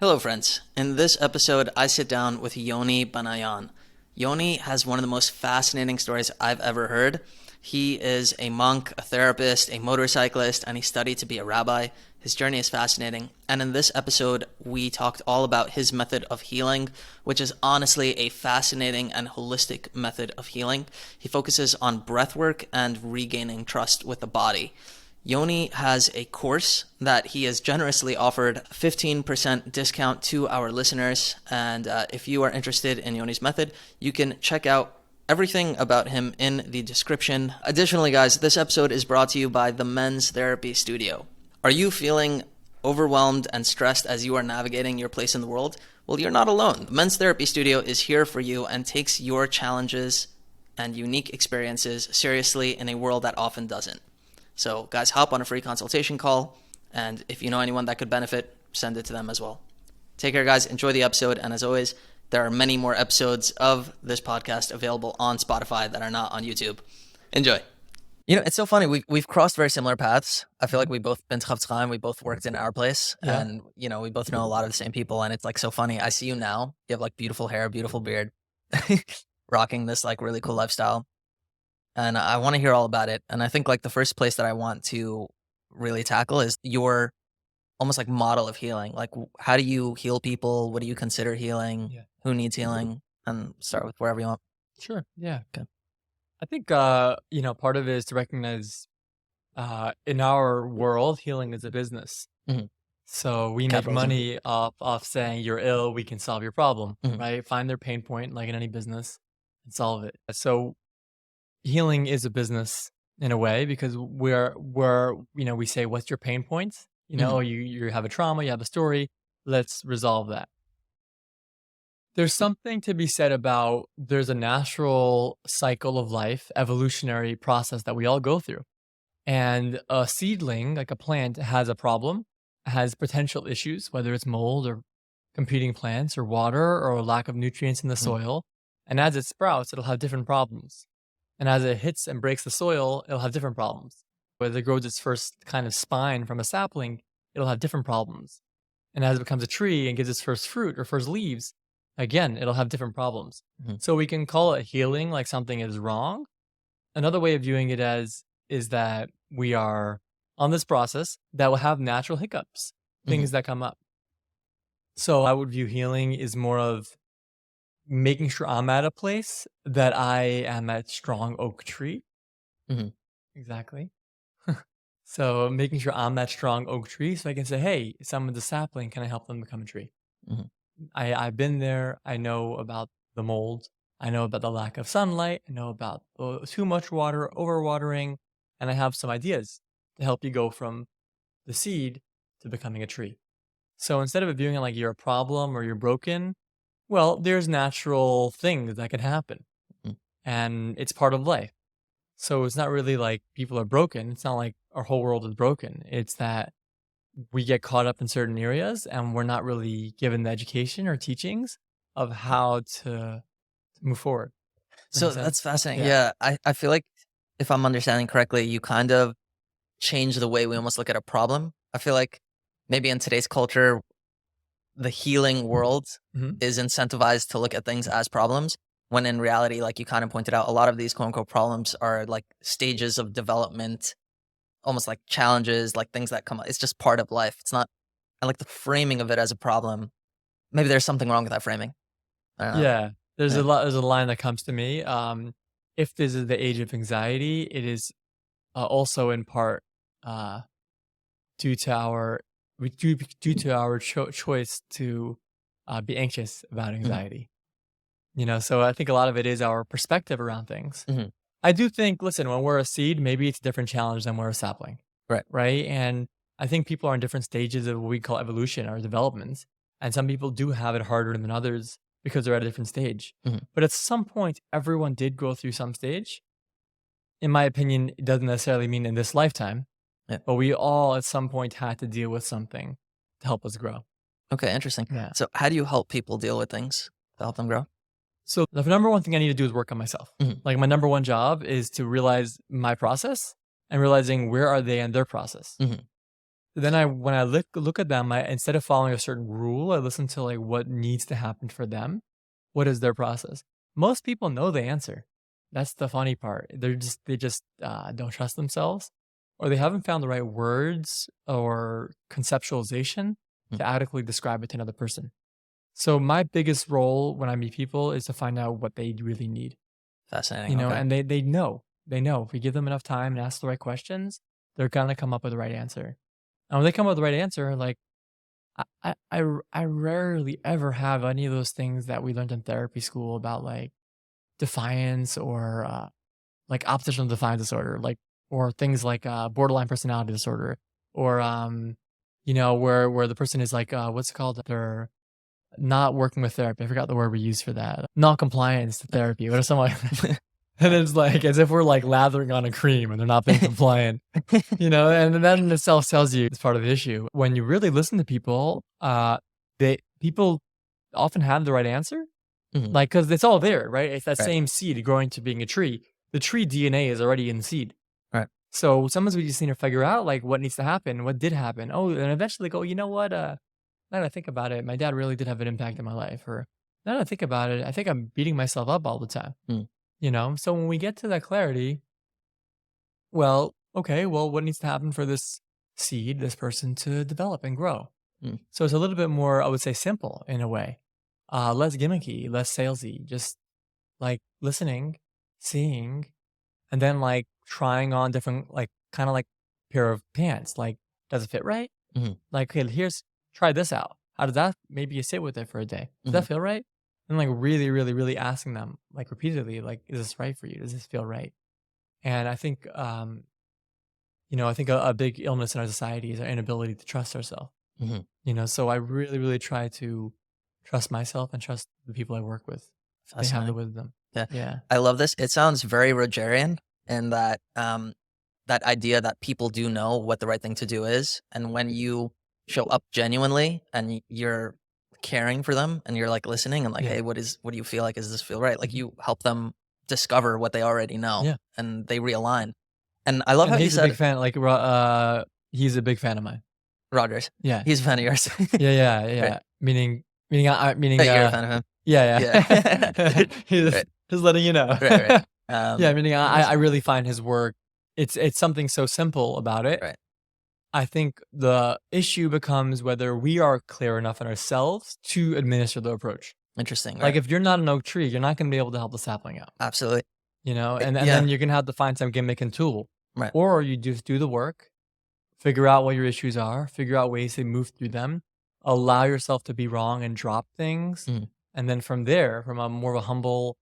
Hello, friends. In this episode, I sit down with Yoni Banayan. Yoni has one of the most fascinating stories I've ever heard. He is a monk, a therapist, a motorcyclist, and he studied to be a rabbi. His journey is fascinating. And in this episode, we talked all about his method of healing, which is honestly a fascinating and holistic method of healing. He focuses on breathwork and regaining trust with the body. Yoni has a course that he has generously offered 15% discount to our listeners. And if you are interested in Yoni's method, you can check out everything about him in the description. Additionally, guys, this episode is brought to you by the Men's Therapy Studio. Are you feeling overwhelmed and stressed as you are navigating your place in the world? Well, you're not alone. The Men's Therapy Studio is here for you and takes your challenges and unique experiences seriously in a world that often doesn't. So guys, hop on a free consultation call, and if you know anyone that could benefit, send it to them as well. Take care, guys. Enjoy the episode, and as always, there are many more episodes of this podcast available on Spotify that are not on YouTube. Enjoy. You know, it's so funny. We've crossed very similar paths. I feel like we both been to Chafetz Chaim. We both worked in our place, and you know, we both know a lot of the same people. And it's like so funny. I see you now. You have like beautiful hair, beautiful beard, rocking this like really cool lifestyle. And I want to hear all about it. And I think like the first place that I want to really tackle is your almost like model of healing. Like, how do you heal people? What do you consider healing? Yeah. Who needs healing? And start with wherever you want. Sure. Yeah. Okay. I think, part of it is to recognize in our world, healing is a business. Mhm. So we make Capitalism. money off saying you're ill, we can solve your problem, Mhm. right? Find their pain point, like in any business, and solve it. So healing is a business in a way because we say, what's your pain points? Mhm. You have a trauma, you have a story, let's resolve that. There's something to be said about there's a natural cycle of life, evolutionary process that we all go through. And a seedling, like a plant, has a problem, has potential issues, whether it's mold or competing plants or water or a lack of nutrients in the Mhm. soil. And as it sprouts, it'll have different problems. And as it hits and breaks the soil, it'll have different problems. Whether it grows its first kind of spine from a sapling, it'll have different problems. And as it becomes a tree and gives its first fruit or first leaves, again, it'll have different problems. Mhm. So we can call it healing, like something is wrong. Another way of viewing it as is that we are on this process that will have natural hiccups, Mhm. things that come up. So I would view healing is more of making sure I'm at a place that I am at strong oak tree. Mhm. Exactly. So making sure I'm that strong oak tree so I can say, hey, someone's a sapling, can I help them become a tree? Mhm. I've been there. I know about the mold. I know about the lack of sunlight. I know about too much water, overwatering, and I have some ideas to help you go from the seed to becoming a tree. So instead of viewing it like you're a problem or you're broken, well, there's natural things that can happen, Mhm. and it's part of life. So it's not really like people are broken. It's not like our whole world is broken. It's that we get caught up in certain areas and we're not really given the education or teachings of how to move forward. Does that So make that's sense? fascinating. Yeah. Yeah. I feel like if I'm understanding correctly, you kind of change the way we almost look at a problem. I feel like maybe in today's culture, the healing world Mhm. is incentivized to look at things as problems, when in reality, like you kind of pointed out, a lot of these quote unquote problems are like stages of development, almost like challenges, like things that come up. It's just part of life. It's not, I like the framing of it as a problem. Maybe there's something wrong with that framing. I don't know. Yeah. Yeah. There's a line that comes to me. If this is the age of anxiety, it is also in part uh, due to our due to our choice to be anxious about Mhm. anxiety. So I think a lot of it is our perspective around things. Mhm. I do think, listen, when we're a seed, maybe it's a different challenge than we're a sapling, Right. right? And I think people are in different stages of what we call evolution or development. And some people do have it harder than others because they're at a different stage. Mhm. But at some point, everyone did go through some stage. In my opinion, it doesn't necessarily mean in this lifetime, Yeah. but we all at some point had to deal with something to help us grow. Okay. Interesting. Yeah. So how do you help people deal with things to help them grow? So the number one thing I need to do is work on myself. Mhm. Like my number one job is to realize my process and realizing where are they in their process. Mhm. then when I look at them, instead of following a certain rule, I listen to like what needs to happen for them. What is their process? Most people know the answer. That's the funny part. They just don't trust themselves, or they haven't found the right words or conceptualization Mm. to adequately describe it to another person. So my biggest role when I meet people is to find out what they really need. Fascinating. Okay. And they know if we give them enough time and ask the right questions, they're gonna come up with the right answer. And when they come up with the right answer, like I rarely ever have any of those things that we learned in therapy school about like defiance or like oppositional defiance disorder, like or things like borderline personality disorder, or where the person is like what's it called? They're not working with therapy. I forgot the word we use for that. Non-compliance to therapy. What if someone and it's like as if we're like lathering on a cream and they're not being compliant. And that in itself tells you it's part of the issue. When you really listen to people, people often have the right answer, Mhm. like because it's all there, right? It's that Right. same seed growing to being a tree. The tree DNA is already in the seed. Right. So sometimes we just need to figure out like what needs to happen, what did happen. Oh, and eventually go, you know what? Now that I think about it, my dad really did have an impact in my life. Or now that I think about it, I think I'm beating myself up all the time. Mm. So when we get to that clarity, well, okay, well, what needs to happen for this seed, this person to develop and grow? Mm. So it's a little bit more, I would say, simple in a way, less gimmicky, less salesy, just like listening, seeing, and then like trying on different, like kind of like pair of pants. Like, does it fit right? Mhm. Like, okay, try this out. How does that? Maybe you sit with it for a day. Does Mhm. that feel right? And like really, really, really asking them like repeatedly, like, is this right for you? Does this feel right? And I think, I think a big illness in our society is our inability to trust ourselves. Mhm. So I really, really try to trust myself and trust the people I work with. They have the Fascinating. wisdom. Yeah. Yeah. I love this. It sounds very Rogerian in that that idea that people do know what the right thing to do is, and when you show up genuinely and you're caring for them and you're like listening and like, Yeah. hey, what do you feel like? Does this feel right? Like Mhm. you help them discover what they already know Yeah. and they realign. And I love And how you he's a big said fan, like, he's a big fan of mine. Rogers. Yeah. He's a fan of yours. Yeah, yeah, Right. yeah. Meaning, You're a fan of him. yeah, Yeah. yeah. He's Right. just letting you know. Right. Right. Yeah, meaning I Nice. really find his work, it's something so simple about it. Right. I think the issue becomes whether we are clear enough in ourselves to administer the approach. Interesting. Like, Right. if you're not an oak tree, you're not gonna be able to help the sapling out, Absolutely. and Yeah. then you're gonna have to find some gimmick and tool. Right. Or you just do the work, figure out what your issues are, figure out ways to move through them, allow yourself to be wrong and drop things. Mhm. And then from there, from a more of a humble,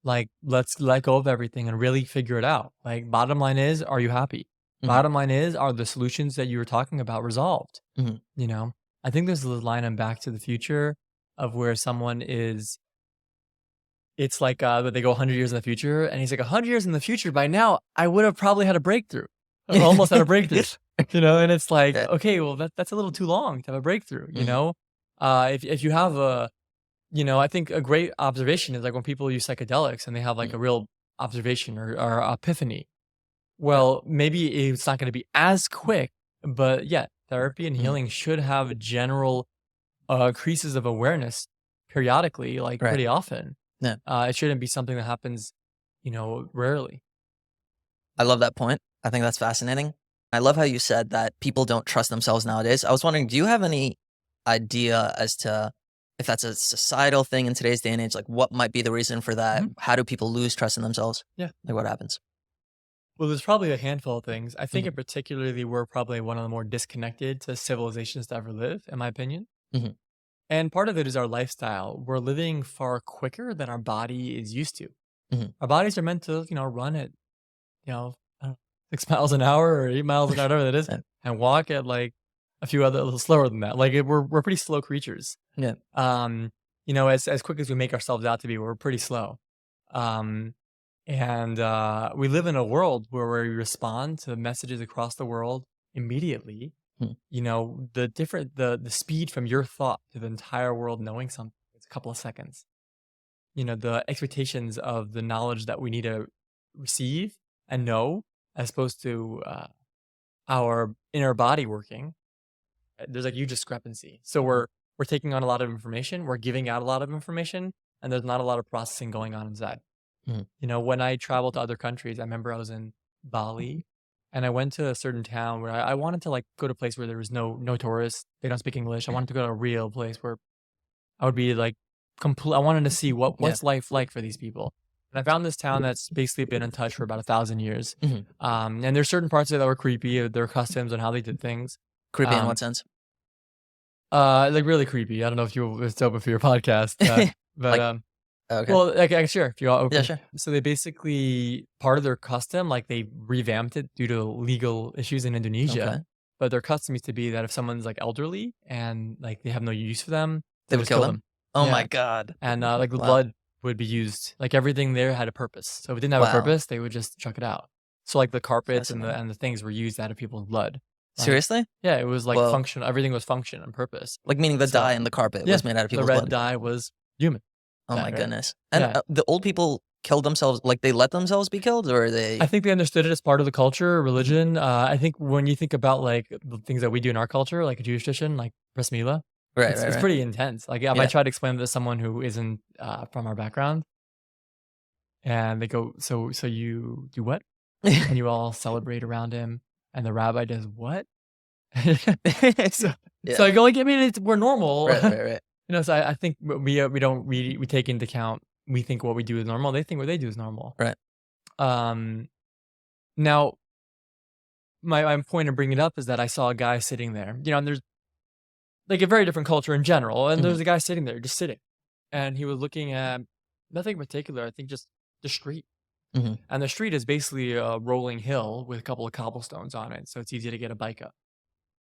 like, let's let go of everything and really figure it out. Like, bottom line is, are you happy? Mhm. Bottom line is, are the solutions that you were talking about resolved? Mhm. You know, I think there's this line in Back to the Future of where someone is, it's like, they go 100 years in the future, and he's like, 100 years in the future, by now, I would have probably had a breakthrough. Or almost had a breakthrough. And it's like, Yeah. okay, well, that's a little too long to have a breakthrough, Mhm. If you have I think a great observation is like when people use psychedelics and they have like Mhm. a real observation or epiphany. Right. Well, maybe it's not going to be as quick, but yeah, therapy and Mhm. healing should have general increases of awareness periodically, like Right. pretty often. Yeah. It shouldn't be something that happens, rarely. I love that point. I think that's fascinating. I love how you said that people don't trust themselves nowadays. I was wondering, do you have any idea as to if that's a societal thing in today's day and age? Like, what might be the reason for that? Mhm. How do people lose trust in themselves? Yeah. Like, what happens? Well, there's probably a handful of things. I think Mhm. in particularly we're probably one of the more disconnected to civilizations to ever live, in my opinion. Mhm. And part of it is our lifestyle. We're living far quicker than our body is used to. Mhm. Our bodies are meant to, run at, I don't know, 6 miles an hour or 8 miles an hour, whatever that is, Yeah. and walk at like a little slower than that. Like we're pretty slow creatures. Yeah. As quick as we make ourselves out to be, we're pretty slow. Um, and we live in a world where we respond to messages across the world immediately. Mhm. The speed from your thought to the entire world knowing something is a couple of seconds. The expectations of the knowledge that we need to receive and know, as opposed to our inner body working. there's like huge discrepancy. So we're taking on a lot of information, we're giving out a lot of information, and there's not a lot of processing going on inside. Mhm. You know, when I traveled to other countries, I remember I was in Bali, and I went to a certain town where I wanted to like go to a place where there was no tourists. They don't speak English. I wanted to go to a real place where I would be like complete. I wanted to see what's life like for these people. And I found this town that's basically been untouched for about 1,000 years. Mhm. And there's certain parts of it that were creepy, their customs and how they did things. Creepy in Um, what sense? like really creepy. I don't know if it's open for your podcast, but Like, okay. well, like sure, if you're all open. Yeah, sure. So they basically part of their custom, like they revamped it due to legal issues in Indonesia. Okay. But their custom used to be that if someone's like elderly and like they have no use for them, They would just kill them? Oh Yeah. my God. And like the Wow. blood would be used. Like everything there had a purpose. So if it didn't have a Wow. purpose, they would just chuck it out. So like the carpets and Fascinating. the things were used out of people's blood. Like, Seriously? yeah, it was like Whoa. functional. Everything was function and purpose. Like meaning the So- dye in the carpet Yeah, was made out of The people's red blood. dye was human. Oh dye, my right? goodness. And Yeah. the old people killed themselves, like they let themselves be killed, or they? I think they understood it as part of the culture, religion. I think when you think about like the things that we do in our culture, like a Jewish tradition, like bris milah, Right, it's right. pretty intense. Like if Yeah. I try to explain it to someone who isn't from our background, and they go, so you do what? And you all celebrate around him, and the rabbi does what? so, Yeah. so I go like, I mean, we're normal, Right. you know. So I think we take into account. We think what we do is normal. They think what they do is normal. Right. Now, my point of bringing it up is that I saw a guy sitting there. You know, and there's like a very different culture in general, and there's a guy sitting there, just sitting, and he was looking at nothing particular. I think just the street. Mhm. And the street is basically a rolling hill with a couple of cobblestones on it, so it's easy to get a bike up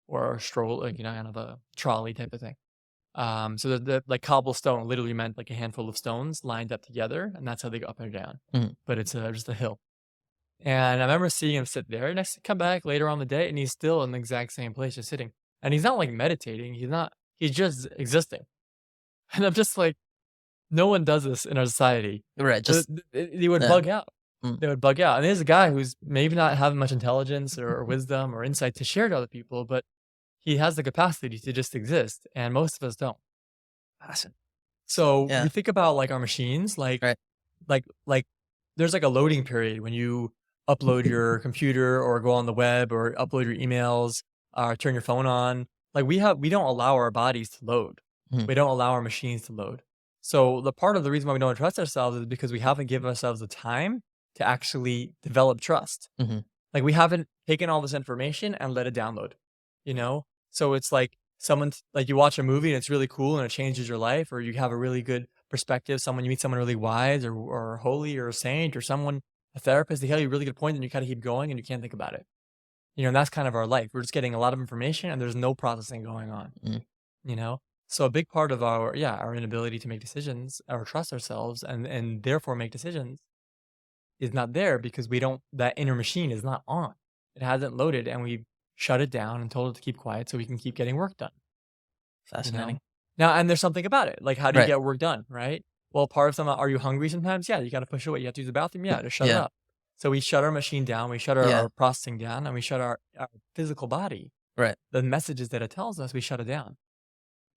or a stroll, like, you know, kind of a trolley type of thing. So the like cobblestone literally meant like a handful of stones lined up together, and that's how they go up and down. Mhm. But it's just a hill. And I remember seeing him sit there, and I come back later on the day, and he's still in the exact same place, just sitting. And he's not like meditating. He's just existing. And I'm just like, no one does this in our society. Right. Just They would yeah. bug out. Mm. They would bug out. And there's a guy who's maybe not having much intelligence or wisdom or insight to share to other people, but he has the capacity to just exist. And most of us don't. fascinating. So Yeah. we think about like our machines, like, Right. like there's like a loading period when you upload your computer or go on the web or upload your emails or turn your phone on. Like we don't allow our bodies to load. Mhm. We don't allow our machines to load. So the part of the reason why we don't trust ourselves is because we haven't given ourselves the time to actually develop trust. Mhm. Like we haven't taken all this information and let it download, you know? So it's like like you watch a movie and it's really cool and it changes your life, or you have a really good perspective. You meet someone really wise or holy or a saint or a therapist, they tell you a really good point and you kind of keep going and you can't think about it. You know, and that's kind of our life. We're just getting a lot of information and there's no processing going on, Mm. you know? So a big part of our inability to make decisions or trust ourselves and therefore make decisions is not there because that inner machine is not on. It hasn't loaded and we shut it down and told it to keep quiet so we can keep getting work done. You know? Fascinating. Now, and there's something about it. Like, how do you Right. get work done, right? Well, part of some, are you hungry sometimes? Yeah, you got to push away. You have to use the bathroom? Yeah, just shut it Yeah. up. So we shut our machine down, we shut our, Yeah. our processing down, and we shut our physical body. Right. The messages that it tells us, we shut it down.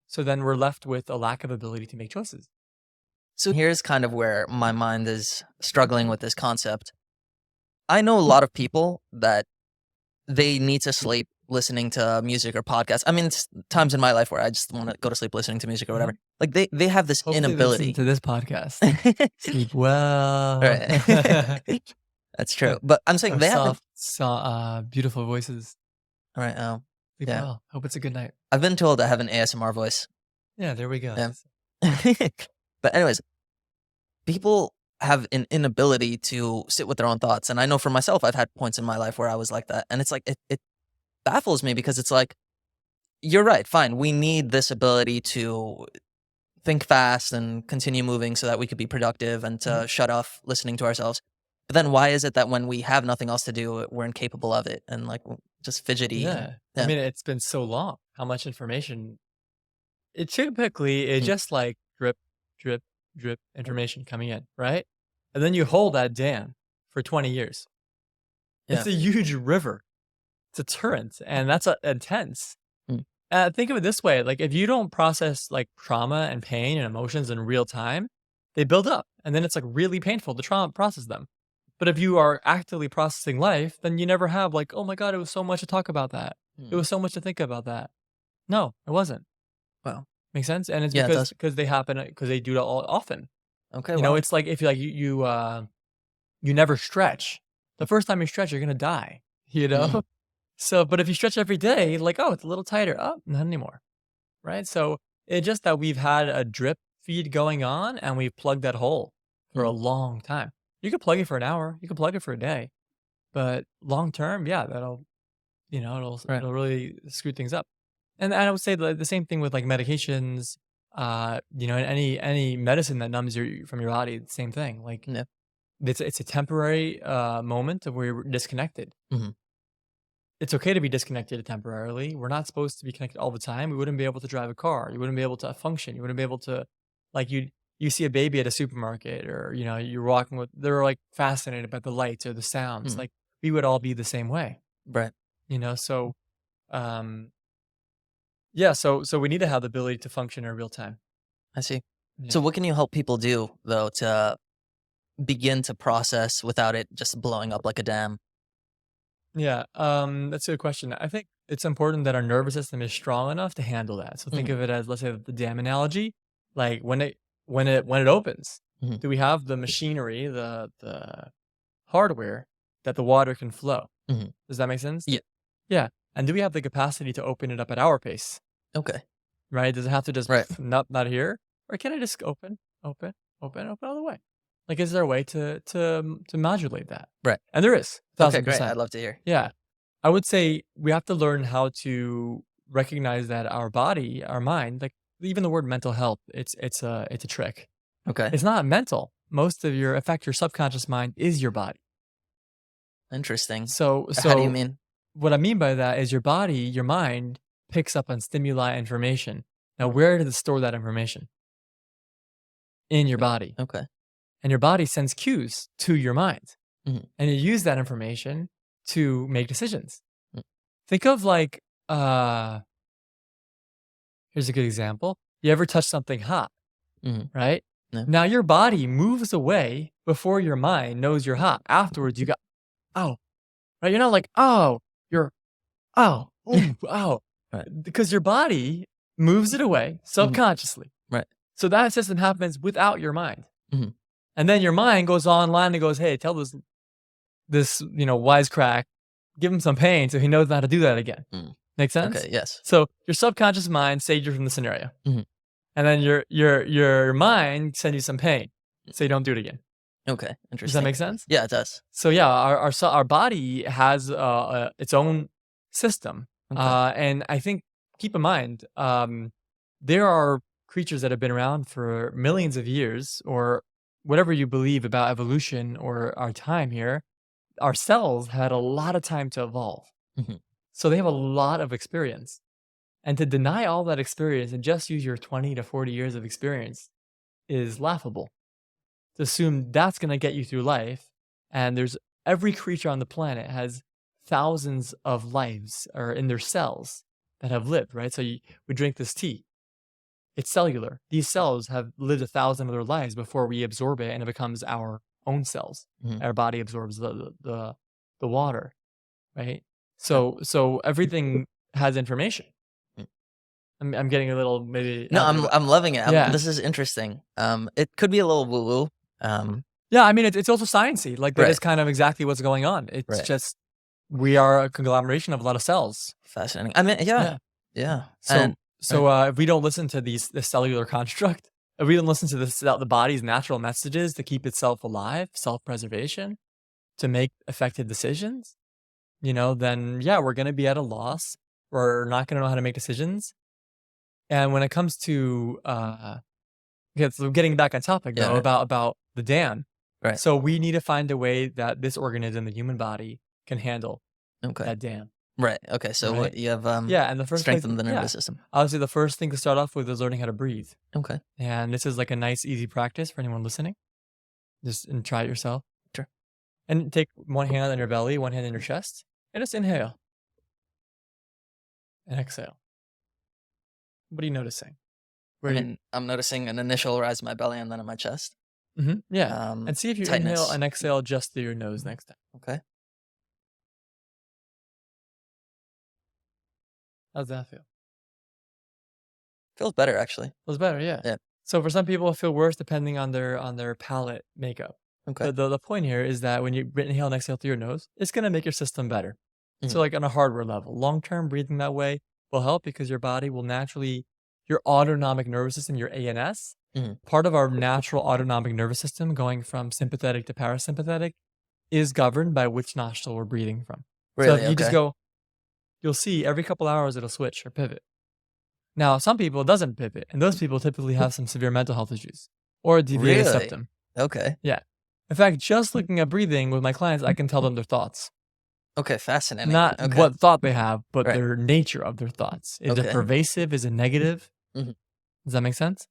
So then we're left with a lack of ability to make choices. So here's kind of where my mind is struggling with this concept. I know a lot of people that they need to sleep listening to music or podcasts. I mean, it's times in my life where I just want to go to sleep listening to music or whatever. Like they have this Hopefully they inability. listen to this podcast. Sleep well. Right. That's true. But I'm saying Our they have. beautiful voices. All right. Sleep Yeah. well. Hope it's a good night. I've been told I have an ASMR voice. Yeah, there we go. Yeah. But anyways, people have an inability to sit with their own thoughts. And I know for myself, I've had points in my life where I was like that. And it's like, it baffles me because it's like, you're right, fine. We need this ability to think fast and continue moving so that we could be productive and to shut off listening to ourselves. But then why is it that when we have nothing else to do, we're incapable of it and like just fidgety? Yeah. Yeah. I mean, it's been so long. How much information? It typically is just like drip, drip, drip information coming in, right? And then you hold that dam for 20 years. It's a huge river. It's a torrent, and that's intense. Mm. Think of it this way, like, if you don't process, like, trauma and pain and emotions in real time, they build up, and then it's, like, really painful to process them. But if you are actively processing life, then you never have, like, "Oh my god, it was so much to talk about that. It Hmm. was so much to think about that." No, it wasn't. Wow. Make sense? And it's Yeah, it does. because they happen because they do it all often. Okay. You know, Wow. it's like if you, like, you never stretch. The first time you stretch, you're gonna die, you Mm. know? So, but if you stretch every day, like, "Oh, it's a little tighter. Oh, not anymore." Right? So, it's just that we've had a drip feed going on, and we've plugged that hole for a Mm. long time. You could plug it for an hour, you could plug it for a day, but long term, yeah, that'll, Right. it'll really screw things up. And I would say the same thing with, like, medications, and any medicine that numbs from your body, same thing. Like, Yeah. it's a temporary, moment of where you're disconnected. Hmm. It's okay to be disconnected temporarily. We're not supposed to be connected all the time. We wouldn't be able to drive a car. You wouldn't be able to function. You wouldn't be able to, like, you see a baby at a supermarket, or you're walking with. They're, like, fascinated by the lights or the sounds. Mm. Like, we would all be the same way. Right. So, um, yeah. So we need to have the ability to function in real time. I see. Yeah. So what can you help people do though to begin to process without it just blowing up like a dam? Yeah, that's a good question. I think it's important that our nervous system is strong enough to handle that. So think Hmm. of it as, let's say, the dam analogy. Like, when it opens, Hmm. do we have the machinery, the hardware that the water can flow? Hmm. Does that make sense? Yeah. Yeah. And do we have the capacity to open it up at our pace? Okay. Right? Does it have to just Right. not here, or can I just open, open all the way? Like, is there a way to modulate that? Right. And there is, Okay. thousand Great. percent. I'd love to hear. Yeah. I would say we have to learn how to recognize that our body, our mind, like, even the word mental health, it's a trick. Okay. It's not mental. Most of your, in fact, your subconscious mind is your body. Interesting. So How do you so mean? what I mean by that is your body, your mind picks up on stimuli information. Now, where does it store that information? In your body. Okay. And your body sends cues to your mind. Hmm. And you use that information to make decisions. Mm. Think of, like, here's a good example. You ever touch something hot, Hmm. right? Yeah. Now your body moves away before your mind knows you're hot. Afterwards, you go, "Oh," right? You're not like, "Oh," you're, "Oh, ooh, oh," Right. because your body moves it away Hmm. subconsciously. Right. So that system happens without your mind. Hmm. And then your mind goes online and goes, "Hey, tell this wisecrack, give him some pain so he knows how to do that again." Mm. Make sense? Okay. Yes. So your subconscious mind saved you from the scenario, Mhm. and then your mind send you some pain, so you don't do it again. Okay. Does that Interesting. make sense? Yeah, it does. So yeah, our body has its own system, Okay. and I think, keep in mind, there are creatures that have been around for millions of years, or whatever you believe about evolution or our time here. Our cells had a lot of time to evolve, Hmm. so they have a lot of experience. And to deny all that experience and just use your 20 to 40 years of experience is laughable. To assume that's going to get you through life, and there's every creature on the planet has thousands of lives or in their cells that have lived, right? So we drink this tea. It's cellular. These cells have lived 1,000 of their lives before we absorb it and it becomes our own cells. Hmm. Our body absorbs the water, right? Okay. So everything has information. Mm. I'm getting a little maybe No, out there, but I'm loving it. yeah. This is interesting. It could be a little woo woo. Yeah, I mean, it's also sciencey. Like, that Right. is kind of exactly what's going on. It's Right. just we are a conglomeration of a lot of cells. Fascinating. I mean, yeah, Yeah. yeah. So And so if we don't listen to the cellular construct, if we don't listen to the body's natural messages to keep itself alive, self-preservation, to make effective decisions, then yeah, we're gonna be at a loss. We're not gonna know how to make decisions. And when it comes to so getting back on topic yeah, though, right. about the dam. Right. So we need to find a way that this organism, the human body, can handle Okay. that dam. Right. Okay. So Right? what you have Yeah, and the first place, strengthened the yeah, nervous system. obviously the first thing to start off with is learning how to breathe. Okay. And this is like a nice, easy practice for anyone listening. Just and try it yourself. Sure. And take one hand on your belly, one hand in your chest, and just inhale and exhale. What are you noticing? I'm noticing an initial rise in my belly and then in my chest. Yeah. And see if you Tightness. inhale and exhale just through your nose next time. Okay. How's that feel? Feels better, actually. Feels better, yeah. Yeah. So for some people, it feel worse depending on their palate makeup. Okay. The point here is that when you inhale and exhale through your nose, it's going to make your system better. So like on a hardware level, long-term breathing that way will help because your body will naturally, your autonomic nervous system, your ANS, part of our natural autonomic nervous system going from sympathetic to parasympathetic is governed by which nostril we're breathing from. Really? So if you just go, you'll see every couple hours it'll switch or pivot. Now, some people it doesn't pivot, and those people typically have some severe mental health issues or a deviated Really? septum. Okay. Yeah. In fact, just looking at breathing with my clients, I can tell them their thoughts. Okay, fascinating. Not Okay. what thought they have, but Right. their nature of their thoughts. Is it Okay. pervasive? Is it negative? Mhm. Does that make sense?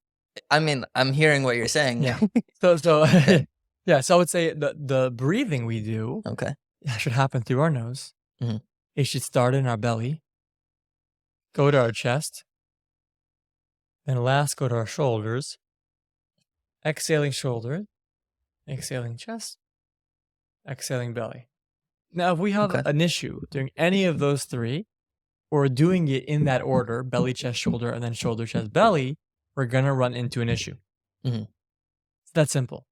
I mean, I'm hearing what you're saying. Yeah. So yeah. So I would say the breathing we do Okay. should happen through our nose. Mhm. It should start in our belly, go to our chest, then last go to our shoulders. Exhaling shoulder, exhaling chest, exhaling belly. Now, if we have Okay. an issue doing any of those three, or doing it in that order, belly, chest, shoulder, and then shoulder, chest, belly, we're going to run into an issue. Mhm. It's that simple.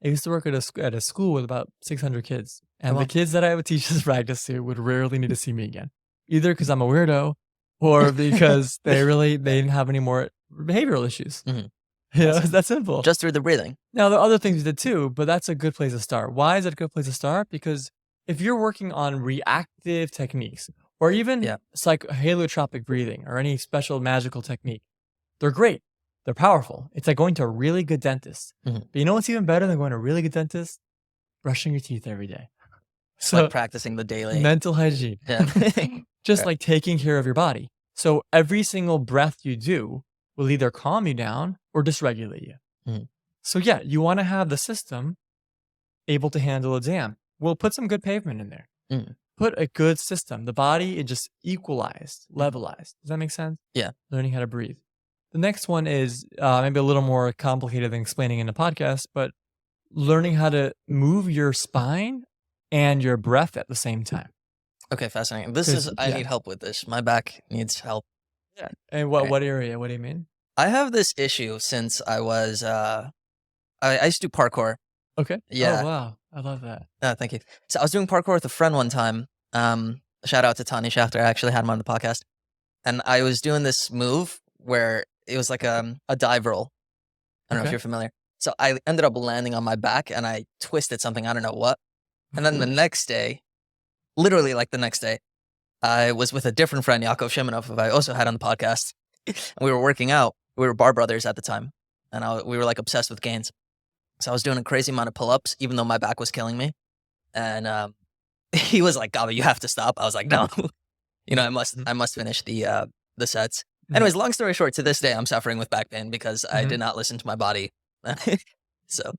I used to work at a school with about 600 kids. And Come the on. kids that I would teach this practice to would rarely need to see me again. Either because I'm a weirdo or because they didn't have any more behavioral issues. Mhm. You know, Awesome. it's that simple. Just through the breathing. Now, there are other things we did too, but that's a good place to start. Why is it a good place to start? Because if you're working on reactive techniques or even holotropic breathing or any special magical technique, they're great. They're powerful. It's like going to a really good dentist. But you know what's even better than going to a really good dentist? Brushing your teeth every day. So like practicing the daily mental hygiene. Yeah. Just like taking care of your body. So every single breath you do will either calm you down or dysregulate you. So yeah, you want to have the system able to handle a jam. Well, put some good pavement in there. Put a good system. The body is just equalized, levelized. Does that make sense? Yeah. Learning how to breathe. The next one is maybe a little more complicated than explaining in a podcast, but learning how to move your spine and your breath at the same time. Okay, fascinating. I need help with this. My back needs help. Yeah. And what area? What do you mean? I have this issue since I was, I used to do parkour. Okay. Yeah. Oh, wow. I love that. Thank you. So I was doing parkour with a friend one time. Shout out to Tani Schafter. I actually had him on the podcast. And I was doing this move where it was like a dive roll. I don't know if you're familiar. So I ended up landing on my back and I twisted something. I don't know what. And then the next day, literally like the next day, I was with a different friend, Yakov Sheminov, who I also had on the podcast. And we were working out. We were bar brothers at the time. And we were like obsessed with gains. So I was doing a crazy amount of pull-ups, even though my back was killing me. And he was like, Gaba, you have to stop. I was like, no. I must finish the sets. Anyways, long story short, to this day, I'm suffering with back pain because I did not listen to my body. So.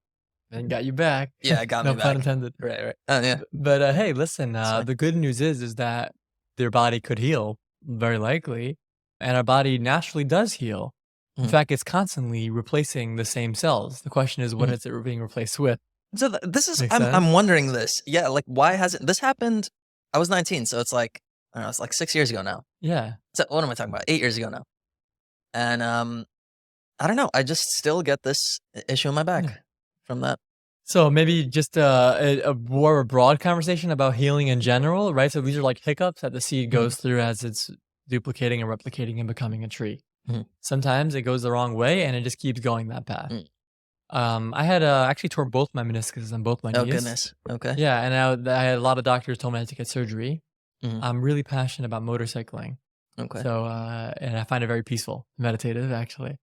And got you back. Yeah, it got me back. No pun intended. Right. Yeah. But hey, listen, the good news is that their body could heal, very likely. And our body naturally does heal. In fact, it's constantly replacing the same cells. The question is, what is it being replaced with? So this is, I'm wondering this. Yeah, like why hasn't, this happened, I was 19, so it's like, I don't know, it's like 6 years ago now. Yeah. So what am I talking about? 8 years ago now. And I don't know, I just still get this issue in my back from that. So maybe just a more broad conversation about healing in general, right? So these are like hiccups that the seed goes through as it's duplicating and replicating and becoming a tree. Sometimes it goes the wrong way and it just keeps going that path. I had actually tore both my meniscus on both my knees. Oh, goodness. Okay. Yeah, and I had a lot of doctors told me I had to get surgery. I'm really passionate about motorcycling. Okay. So, and I find it very peaceful, meditative, actually.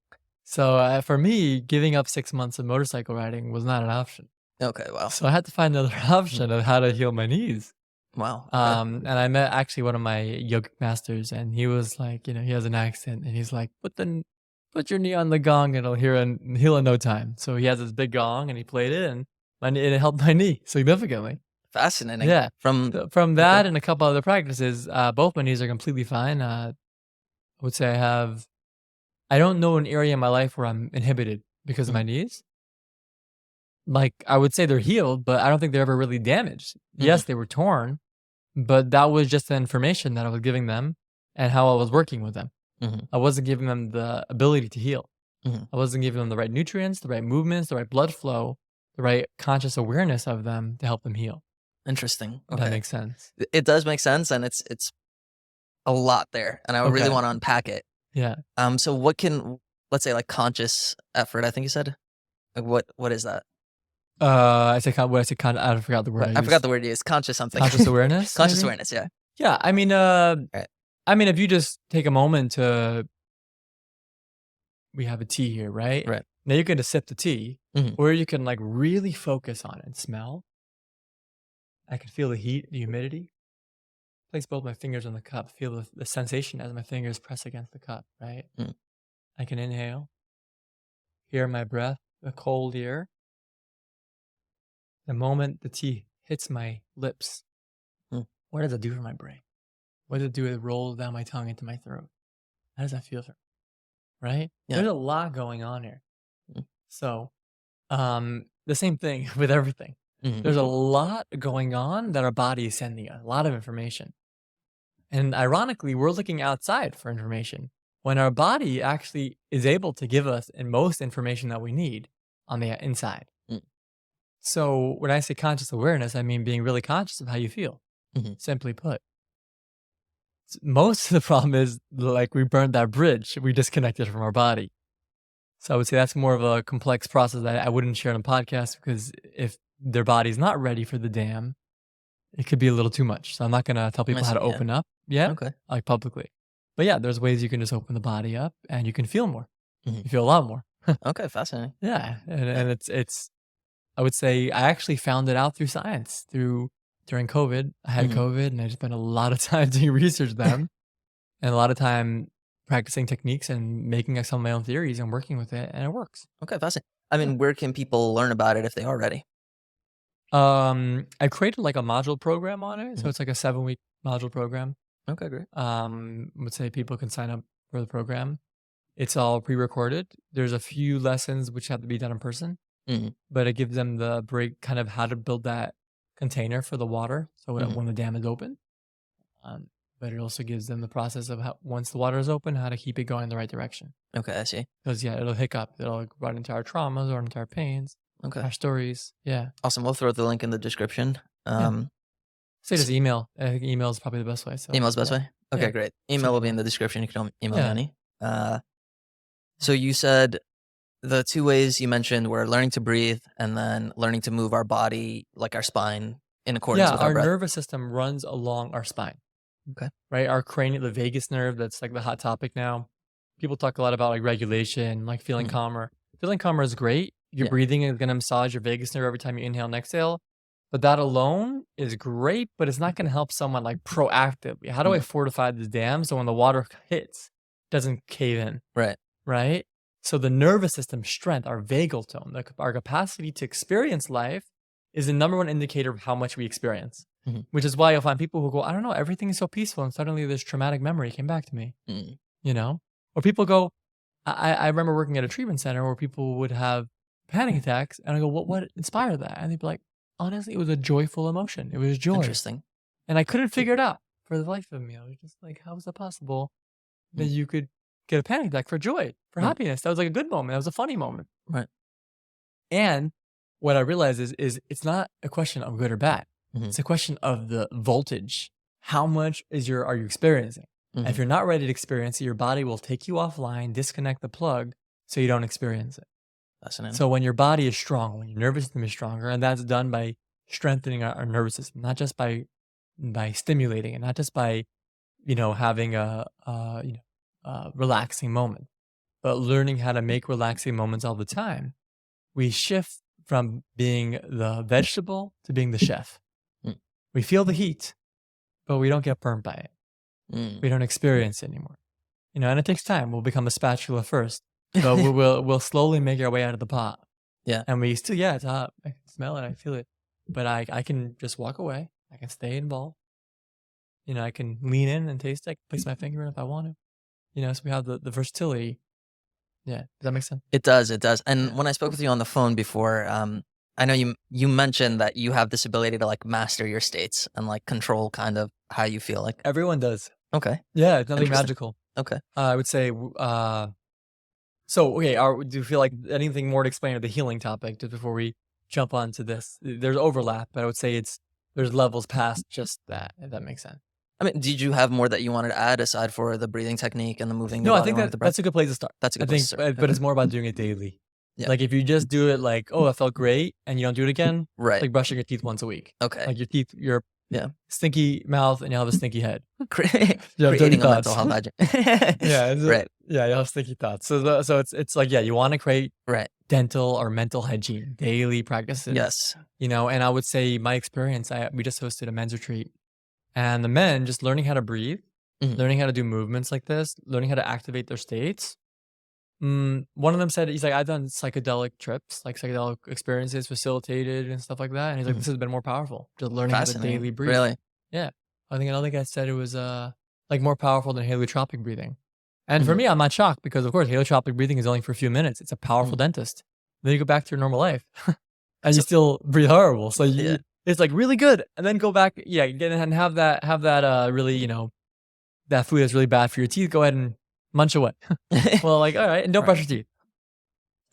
So for me, giving up 6 months of motorcycle riding was not an option. Okay, wow. So I had to find another option of how to heal my knees. Wow. Okay. And I met actually one of my yogic masters, and he was like, he has an accent, and he's like, put your knee on the gong, and it'll heal in no time. So he has this big gong, and he played it, and it helped my knee significantly. Fascinating. Yeah. From that and a couple other practices, both my knees are completely fine. I would say I have I don't know an area in my life where I'm inhibited because of my knees. Like, I would say they're healed, but I don't think they're ever really damaged. Yes, they were torn, but that was just the information that I was giving them and how I was working with them. I wasn't giving them the ability to heal. I wasn't giving them the right nutrients, the right movements, the right blood flow, the right conscious awareness of them to help them heal. Interesting. If that makes sense. It does make sense, and it's a lot there, and I really Okay. want to unpack it. Yeah. So what can, let's say, like conscious effort, I think you said? Like what is that? I forgot the word I forgot the word you used. Conscious something. Conscious awareness? Conscious maybe? awareness, yeah. Yeah. I mean, Right. if you just take a moment to, we have a tea here, right? Right. Now you're going to sip the tea, or you can like really focus on it and smell. I can feel the heat, the humidity. Place both my fingers on the cup. Feel the sensation as my fingers press against the cup, right? I can inhale. Hear my breath, the cold air. The moment the tea hits my lips, what does it do for my brain? What does it do? It rolls down my tongue into my throat. How does that feel for me? Right? Yeah. There's a lot going on here. So, the same thing with everything. There's a lot going on that our body is sending us, a lot of information. And ironically, we're looking outside for information when our body actually is able to give us most information that we need on the inside. So when I say conscious awareness, I mean being really conscious of how you feel, simply put. Most of the problem is like we burned that bridge, we disconnected from our body. So I would say that's more of a complex process that I wouldn't share on a podcast, because if their body's not ready for the dam, it could be a little too much. So I'm not going to tell people how to open up yet, like publicly. But yeah, there's ways you can just open the body up and you can feel more. You feel a lot more. Okay, fascinating. Yeah. And it's, I would say I actually found it out through science, during COVID. I had COVID and I spent a lot of time doing research then and a lot of time practicing techniques and making some of my own theories and working with it, and it works. Okay, fascinating. I mean, where can people learn about it if they are ready? I created like a module program on it. So it's like a 7-week module program. Okay, great. I would say people can sign up for the program. It's all pre-recorded. There's a few lessons which have to be done in person, but it gives them the break, kind of how to build that container for the water. So when the dam is open, but it also gives them the process of how, once the water is open, how to keep it going in the right direction. Okay, I see. Because it'll hiccup. It'll run into our traumas or into our pains. Okay. Our stories. Yeah. Awesome. We'll throw the link in the description. Say just email. I think email is probably the best way. So email's the best way? Okay, great. Email will be in the description. You can email Yoni. So you said the 2 ways you mentioned were learning to breathe and then learning to move our body, like our spine, in accordance with our breath. Our nervous system runs along our spine. Okay. Right? Our cranial, the vagus nerve, that's like the hot topic now. People talk a lot about like regulation, like feeling calmer. Feeling calmer is great. Your breathing is going to massage your vagus nerve every time you inhale and exhale. But that alone is great, but it's not going to help someone like proactively. How do I fortify the dam so when the water hits, it doesn't cave in? Right? So the nervous system strength, our vagal tone, our capacity to experience life is the number one indicator of how much we experience. Which is why you'll find people who go, I don't know, everything is so peaceful, and suddenly this traumatic memory came back to me. You know? Or people go, I remember working at a treatment center where people would have panic attacks, and I go, what inspired that? And they'd be like, honestly, it was a joyful emotion. It was joy. Interesting. And I couldn't figure it out for the life of me. I was just like, how is it possible that you could get a panic attack for joy, for happiness? That was like a good moment. That was a funny moment. Right. And what I realized is it's not a question of good or bad. It's a question of the voltage. How much are you experiencing? And if you're not ready to experience it, your body will take you offline, disconnect the plug so you don't experience it. Fascinating. So when your body is strong, when your nervous system is stronger, and that's done by strengthening our nervous system, not just by stimulating it, not just by, having a relaxing moment, but learning how to make relaxing moments all the time, we shift from being the vegetable to being the chef. We feel the heat, but we don't get burned by it. We don't experience it anymore. And it takes time. We'll become a spatula first, but we'll slowly make our way out of the pot. Yeah. And we still, it's hot. I can smell it. I feel it. But I can just walk away. I can stay involved. I can lean in and taste it. I can place my finger in if I want to. So we have the versatility Yeah. Does that make sense? It does. It does. And when I spoke with you on the phone before, I know you mentioned that you have this ability to like master your states and like control kind of how you feel like. Everyone does. Okay. Yeah. It's nothing Interesting. magical. Okay. I would say, so, okay, do you feel like anything more to explain of the healing topic just before we jump onto this? There's overlap, but I would say there's levels past just that, if that makes sense. I mean, did you have more that you wanted to add aside for the breathing technique and the moving No, your I body think along with the breath? that's a good place to start. That's a good I think, place to start. but it's more about doing it daily. Yeah. Like if you just do it like, oh, that felt great, and you don't do it again, Right. it's like brushing your teeth once a week. Okay. Like your teeth, your Yeah. stinky mouth, and you'll have a stinky head. Creating dirty a mental thoughts. health hygiene. Yeah, Right. Yeah, you'll have stinky thoughts. So it's like, yeah, you want to create Right. dental or mental hygiene, daily practices. Yes. You know, and I would say my experience, we just hosted a men's retreat, and the men just learning how to breathe, Mhm. learning how to do movements like this, learning how to activate their states. One of them said, he's like, I've done psychedelic trips, like psychedelic experiences facilitated and stuff like that. And he's like, Mhm. this has been more powerful, just learning how to Fascinating. daily breathe. Really? Yeah. I think another guy said it was like more powerful than heliotropic breathing. And for Mhm. me, I'm not shocked because of course heliotropic breathing is only for a few minutes. It's a powerful Mhm. dentist. Then you go back to your normal life and you So- still breathe horrible. So Yeah. it's like really good. And then go back, yeah, get and have that really, you know, that food is really bad for your teeth. Go ahead and munch away. Well, like, all right, and don't brush your teeth.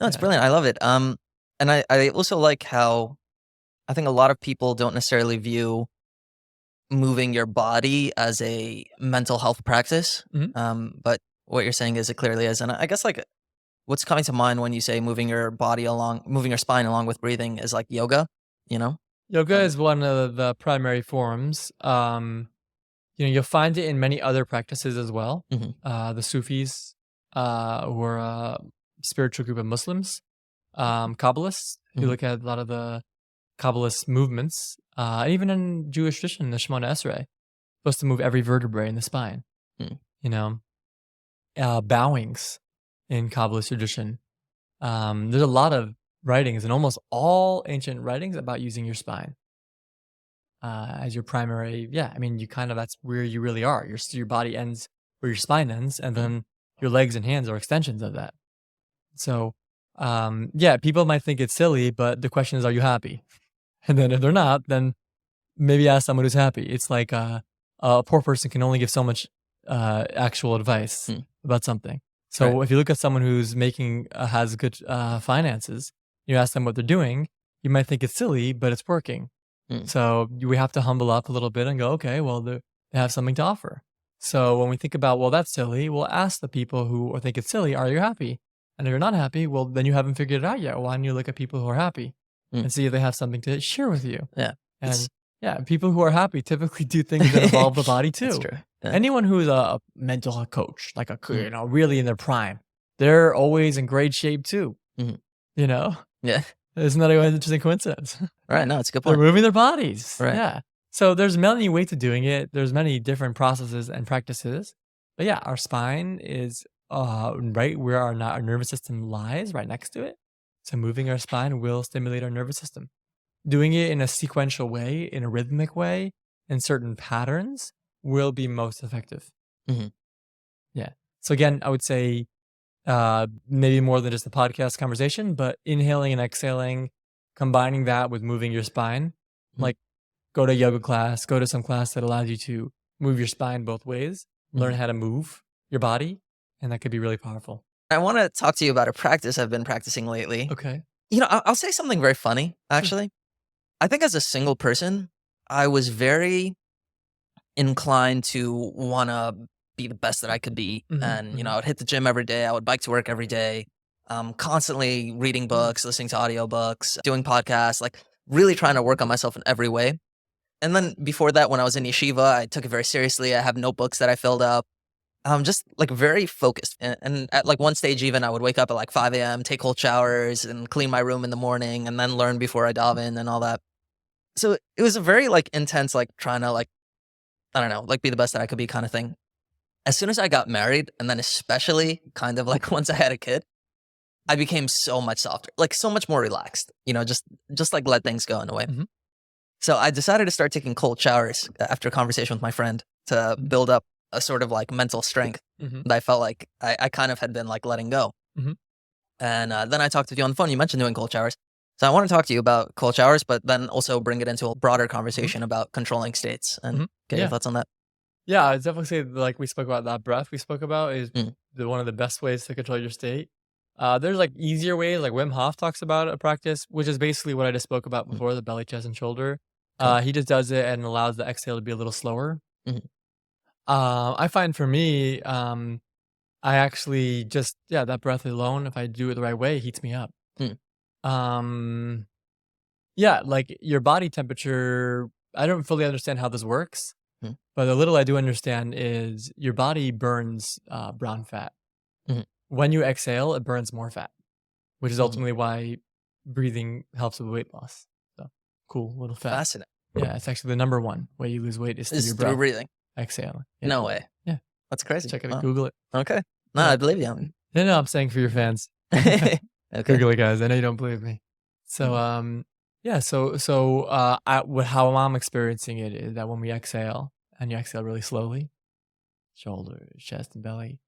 No, it's Yeah. brilliant. I love it. And I also like how I think a lot of people don't necessarily view moving your body as a mental health practice. Mhm. But what you're saying is it clearly is. And I guess like what's coming to mind when you say moving your spine along with breathing is like yoga, you know? Yoga Um, is one of the primary forms. You know, you'll find it in many other practices as well. Mhm. The Sufis were a spiritual group of Muslims, Kabbalists, who Mhm. look at a lot of the Kabbalist movements, and even in Jewish tradition, the Shemona Esrei, supposed to move every vertebrae in the spine. Mm. You know, bowings in Kabbalist tradition. There's a lot of writings, and almost all ancient writings about using your spine as your primary. Yeah, I mean, that's where you really are. Your body ends where your spine ends, and then your legs and hands are extensions of that. So, yeah, people might think it's silly, but the question is, are you happy? And then if they're not, then maybe ask someone who's happy. It's like a poor person can only give so much actual advice Mm. about something. So Right. if you look at someone who's has good finances, you ask them what they're doing, you might think it's silly, but it's working. Mm. So we have to humble up a little bit and go, okay, well, they have something to offer. So when we think about, well, that's silly, we'll ask the people who think it's silly, are you happy? And if you're not happy, well, then you haven't figured it out yet. Why don't you look at people who are happy and see if they have something to share with you? Yeah. And yeah, people who are happy typically do things that involve the body too. That's true. Yeah. Anyone who's a mental health coach, like you know, really in their prime, they're always in great shape too. Mhm. You know, Yeah. isn't that an interesting coincidence? Right. No, it's a good They're point. moving their bodies. Right. Yeah. So there's many ways of doing it. There's many different processes and practices. But yeah, our spine is right where our nervous system lies, right next to it. So moving our spine will stimulate our nervous system. Doing it in a sequential way, in a rhythmic way, in certain patterns will be most effective. Mhm. Yeah. So again, I would say maybe more than just a podcast conversation, but inhaling and exhaling, combining that with moving your spine, like go to a yoga class, go to some class that allows you to move your spine both ways, learn how to move your body, and that could be really powerful. I want to talk to you about a practice I've been practicing lately. Okay. You know, I'll say something very funny, actually. I think as a single person, I was very inclined to want to be the best that I could be. Mhm, And, you know, I would hit the gym every day. I would bike to work every day, constantly reading books, listening to audiobooks, doing podcasts, like really trying to work on myself in every way. And then before that, when I was in yeshiva, I took it very seriously. I have notebooks that I filled up. Just like very focused. And at like one stage, even I would wake up at like 5 a.m., take cold showers and clean my room in the morning and then learn before I daven and all that. So it was a very like intense, like trying to like, I don't know, like be the best that I could be kind of thing. As soon as I got married, and then especially kind of like once I had a kid, I became so much softer, like so much more relaxed, you know, just like let things go in a way. Mhm. So I decided to start taking cold showers after a conversation with my friend to build up a sort of like mental strength Mhm. that I felt like I kind of had been like letting go. Mhm. And then I talked with you on the phone. You mentioned doing cold showers. So I want to talk to you about cold showers, but then also bring it into a broader conversation about controlling states and get your Yeah. thoughts on that. Yeah, I'd definitely say like we spoke about that breath we spoke about is Mm. one of the best ways to control your state. There's like easier ways, like Wim Hof talks about a practice, which is basically what I just spoke about Mm. before, the belly, chest, and shoulder. Okay. He just does it and allows the exhale to be a little slower. Mhm. I find for me, I actually just that breath alone, if I do it the right way, heats me up. Mm. Um, yeah, like your body temperature. I don't fully understand how this works, Mm. but the little I do understand is your body burns brown fat. Mhm. When you exhale, it burns more fat, which is Mhm. ultimately why breathing helps with weight loss. So cool little fact. Fascinating. Yeah, it's actually the number one way you lose weight is through Is your through breath. breathing. Exhaling. Yeah. No way. Yeah. That's crazy. Check it Wow. out. Google it. Okay. No, Yeah. I believe you. No, I'm saying for your fans. Okay. Google it, guys. I know you don't believe me. So, yeah. How I'm experiencing it is that when we exhale, and you exhale really slowly, shoulders, chest, and belly,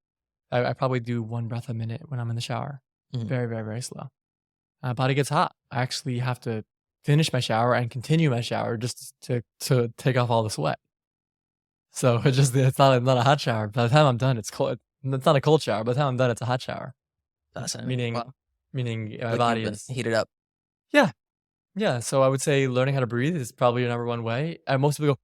I probably do one breath a minute when I'm in the shower. Mhm. Very, very, very slow. Body gets hot. I actually have to finish my shower and continue my shower just to take off all the sweat. So it's not a hot shower. By the time I'm done, it's cold. It's not a cold shower. By the time I'm done, it's a hot shower. Fascinating. Meaning, Wow. meaning my Like body you've been is heated up. yeah. Yeah, so I would say learning how to breathe is probably your number one way. And most people go,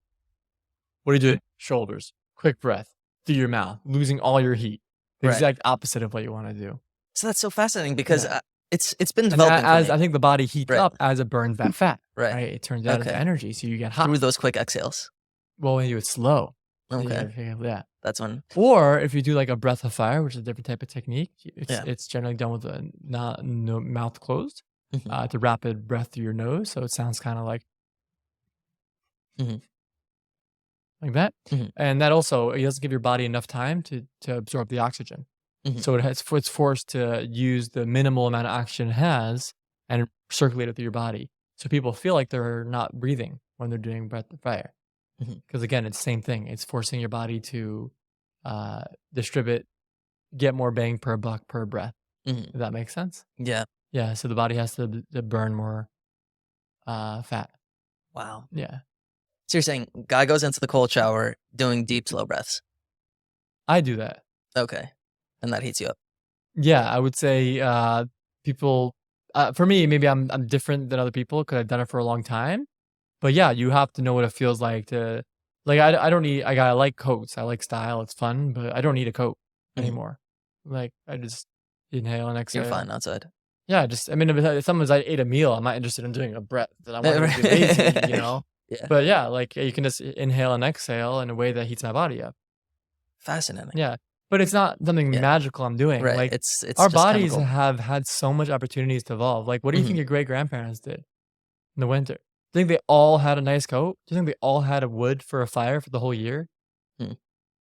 "What do you do?" Shoulders, quick breath through your mouth, losing all your heat. The Right. exact opposite of what you want to do. So that's so fascinating because Yeah. it's been And developing for as me I think the body heats Right. up as it burns that fat, Right. right? It turns that into Okay. energy, so you get hot. through those quick exhales. Well, when you do it slow, Okay. yeah. That's when. Or if you do like a breath of fire, which is a different type of technique, Yeah. it's generally done with no mouth closed. Mhm. It's a rapid breath through your nose, so it sounds kind of Mhm. like that. Mhm. And that also it doesn't give your body enough time to absorb the oxygen. Mhm. So it's forced to use the minimal amount of oxygen it has and circulate it through your body. So people feel like they're not breathing when they're doing breath of fire. Mhm. Because again, it's the same thing. It's forcing your body to distribute, get more bang per buck per breath. Mhm. Does that make sense? Yeah. Yeah. So the body has to burn more fat. Wow. Yeah. So you're saying guy goes into the cold shower doing deep, slow breaths. I do that. Okay. And that heats you up. Yeah, I would say people. For me, maybe I'm different than other people because I've done it for a long time. But yeah, you have to know what it feels like to like. I don't need. I like coats. I like style. It's fun, but I don't need a coat Mhm. anymore. Like I just inhale and exhale. You're fine outside. Yeah, just I mean, if someone's I ate a meal, I'm not interested in doing a breath. Then I want to be lazy, you know. Yeah. But yeah, like you can just inhale and exhale in a way that heats my body up. Fascinating. Yeah, but it's not something Yeah. magical I'm doing. Right. Like It's our just bodies chemical. have had so much opportunities to evolve. Like, what do you think Mhm. your great grandparents did in the winter? Do you think they all had a nice coat? Do you think they all had a wood for a fire for the whole year? Hmm.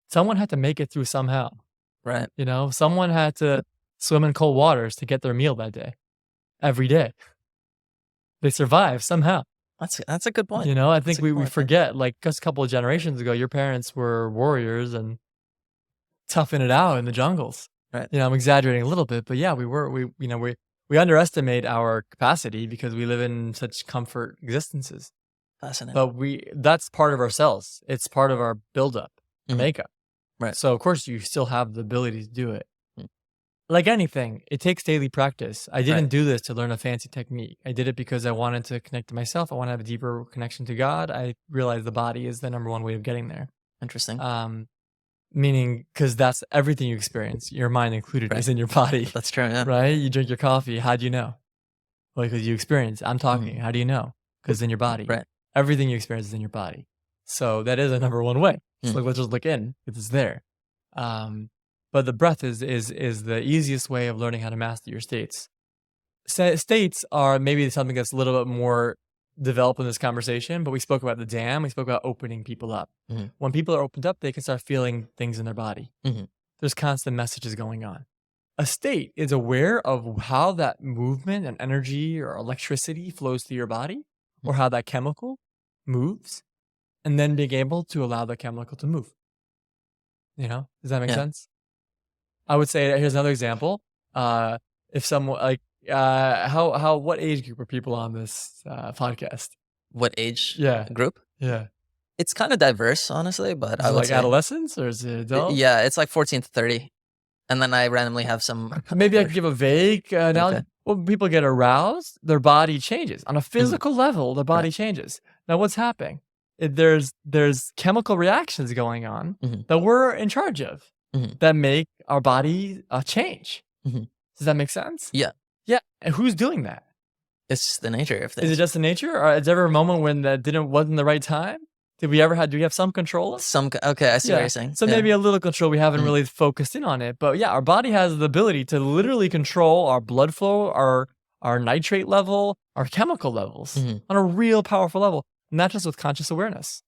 Someone had to make it through somehow. Right. You know, someone had to swim in cold waters to get their meal that day. Every day, they survived somehow. That's a good point. You know, I That's think a good we point, yeah. forget. Like just a couple of generations ago, your parents were warriors and toughing it out in the jungles. Right. You know, I'm exaggerating a little bit, but yeah, we underestimate our capacity because we live in such comfort existences. Fascinating. But that's part of ourselves. It's part of our buildup, our Mhm. makeup. Right. So of course you still have the ability to do it. Mm. Like anything, it takes daily practice. I didn't Right. do this to learn a fancy technique. I did it because I wanted to connect to myself. I want to have a deeper connection to God. I realized the body is the number one way of getting there. Interesting. Meaning, because that's everything you experience, your mind included, Right. is in your body, That's true. Yeah. right? You drink your coffee. How do you know? Well, because you experience. I'm talking. Mhm. How do you know? Because in your body. Right. Everything you experience is in your body. So that is a number one way. So Mm. let's just look in. It's there. But the breath is the easiest way of learning how to master your states. States are maybe something that's a little bit more developed in this conversation, but we spoke about the dam. We spoke about opening people up. Mhm. When people are opened up, they can start feeling things in their body. Mhm. There's constant messages going on. A state is aware of how that movement and energy or electricity flows through your body or how that chemical moves, and then being able to allow the chemical to move. You know, does that make Yeah. sense? I would say, here's another example. if someone like what age group are people on this podcast? What age Yeah. group? Yeah. It's kind of diverse, honestly, but Is I it would like say, adolescents or is it adult? yeah, it's like 14 to 30. And then I randomly have some. Maybe I could give a vague analogy. Okay. When people get aroused, their body changes. On a physical level, their body changes. Now, what's happening? There's chemical reactions going on that we're in charge of that make our body change. Does that make sense? Yeah. Yeah. And who's doing that? It's the nature of things. Is it just the nature, or is there ever a moment when that wasn't the right time? Do we have some control? Okay, I see what you're saying. So maybe a little control. We haven't really focused in on it, but yeah, our body has the ability to literally control our blood flow, our nitrate level, our chemical levels on a real powerful level, not just with conscious awareness,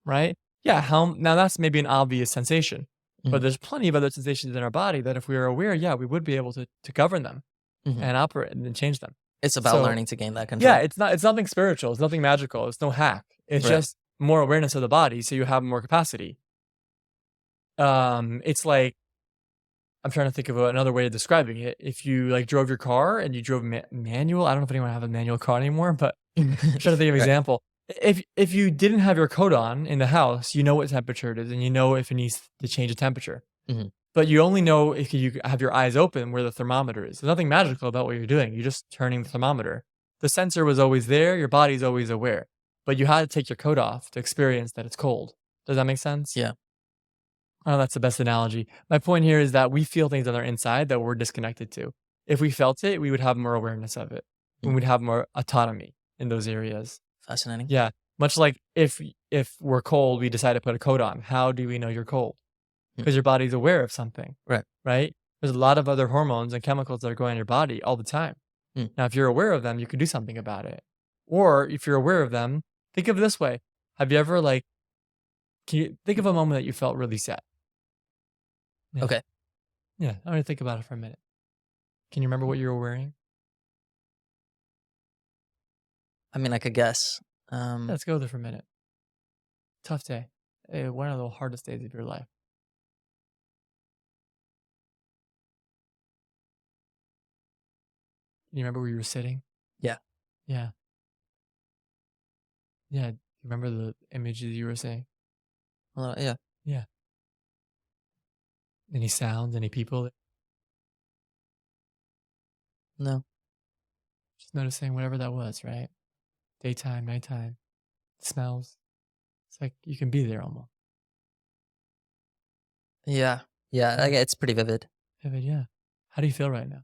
right? Yeah. Now that's maybe an obvious sensation, but there's plenty of other sensations in our body that if we were aware, we would be able to govern them and operate and then change them. It's about learning to gain that control. Yeah, it's nothing spiritual. It's nothing magical. It's no hack. It's just more awareness of the body, so you have more capacity. It's like, I'm trying to think of another way of describing it. If you like drove your car and you drove manual, I don't know if anyone have a manual car anymore, but I'm trying to think of an example. If you didn't have your coat on in the house, you know what temperature it is, and you know if it needs to change the temperature. But you only know if you have your eyes open where the thermometer is. There's nothing magical about what you're doing. You're just turning the thermometer. The sensor was always there. Your body's always aware. But you had to take your coat off to experience that it's cold. Does that make sense? Yeah. I don't know, that's the best analogy. My point here is that we feel things on our inside that we're disconnected to. If we felt it, we would have more awareness of it. We would have more autonomy in those areas. Fascinating. Yeah. Much like if we're cold, we decide to put a coat on. How do we know you're cold? Because your body's aware of something. Right? There's a lot of other hormones and chemicals that are going in your body all the time. Now, if you're aware of them, you can do something about it. Or if you're aware of them, think of it this way. Have you ever can you think of a moment that you felt really sad? Yeah. Okay. Yeah. I'm going to think about it for a minute. Can you remember what you were wearing? I mean, I could guess. Let's go there for a minute. Tough day. One of the hardest days of your life. Can you remember where you were sitting? Yeah. Yeah. Yeah. You remember the images you were saying? Yeah. Yeah. Any sounds, any people? No. Just noticing whatever that was, right? Daytime, nighttime, smells. It's like you can be there almost. Yeah. Yeah. It's pretty vivid. Vivid, yeah. How do you feel right now?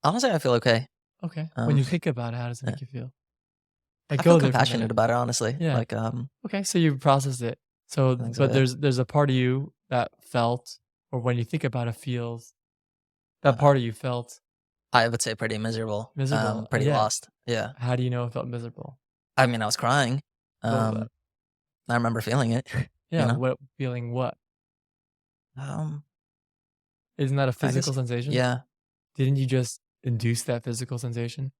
Honestly, I feel okay. Okay. When you think about it, how does it make you feel? I feel compassionate about it, honestly. Yeah. Okay, so you've processed it. So, but yeah. there's a part of you that felt, or when you think about it, feels, that part of you felt. I would say pretty miserable. Miserable. Pretty lost. Yeah. How do you know it felt miserable? I mean, I was crying. I remember feeling it. Yeah. What feeling? What? Isn't that a physical sensation? Yeah. Didn't you just induce that physical sensation?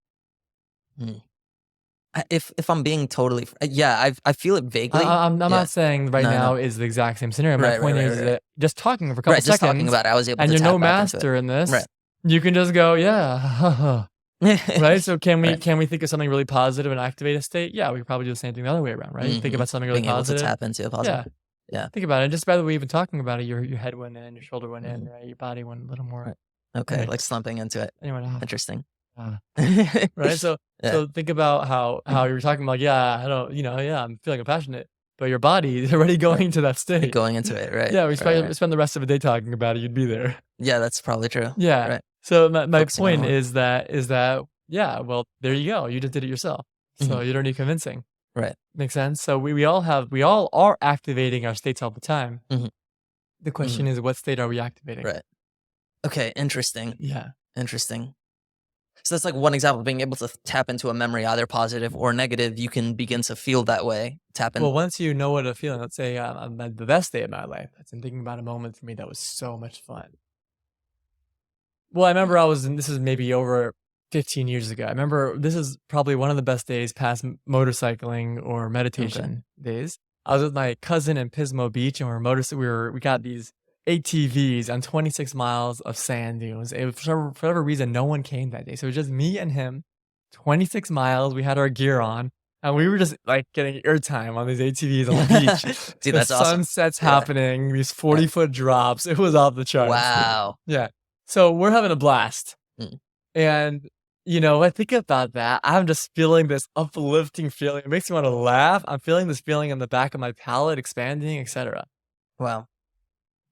If I'm being totally, I feel it vaguely. I'm not saying now is the exact same scenario. My point is that just talking for a couple seconds, just talking about it, I was able to. And you're tap no back into master it. in this. Right. You can just go, right. So can we think of something really positive and activate a state? Yeah, we could probably do the same thing the other way around, right? Think about something really positive. Being able to tap into a positive. Yeah. Think about it. Just by the way, even talking about it, your head went in, your shoulder went in, right? Your body went a little more. Right. Okay, like slumping into it. Interesting. Right. So think about how you were talking about. I'm feeling compassionate, but your body is already going to that state. Going into it, right? Yeah, we spend the rest of the day talking about it. You'd be there. Yeah, that's probably true. Yeah. Right. So my point is that well, there you go. You just did it yourself. So you don't need convincing. Right. Makes sense. So we all are activating our states all the time. The question is, what state are we activating? Right. Okay. Interesting. Yeah. Interesting. So that's like one example of being able to tap into a memory, either positive or negative. You can begin to feel that way. Tap in. Well, once you know what a feeling, let's say I'm the best day of my life. I'm thinking about a moment for me that was so much fun. Well, I remember this is maybe over 15 years ago. I remember this is probably one of the best days past motorcycling or meditation days. I was with my cousin in Pismo Beach and we got these ATVs on 26 miles of sand dunes. For whatever reason, no one came that day. So it was just me and him, 26 miles. We had our gear on. And we were just like getting airtime on these ATVs on the beach. Dude, The that's awesome. sunset's Yeah. happening, these 40-foot drops. It was off the charts. Wow. Yeah. So we're having a blast. Mm. And, you know, I think about that. I'm just feeling this uplifting feeling. It makes me want to laugh. I'm feeling this feeling in the back of my palate expanding, etc. Wow.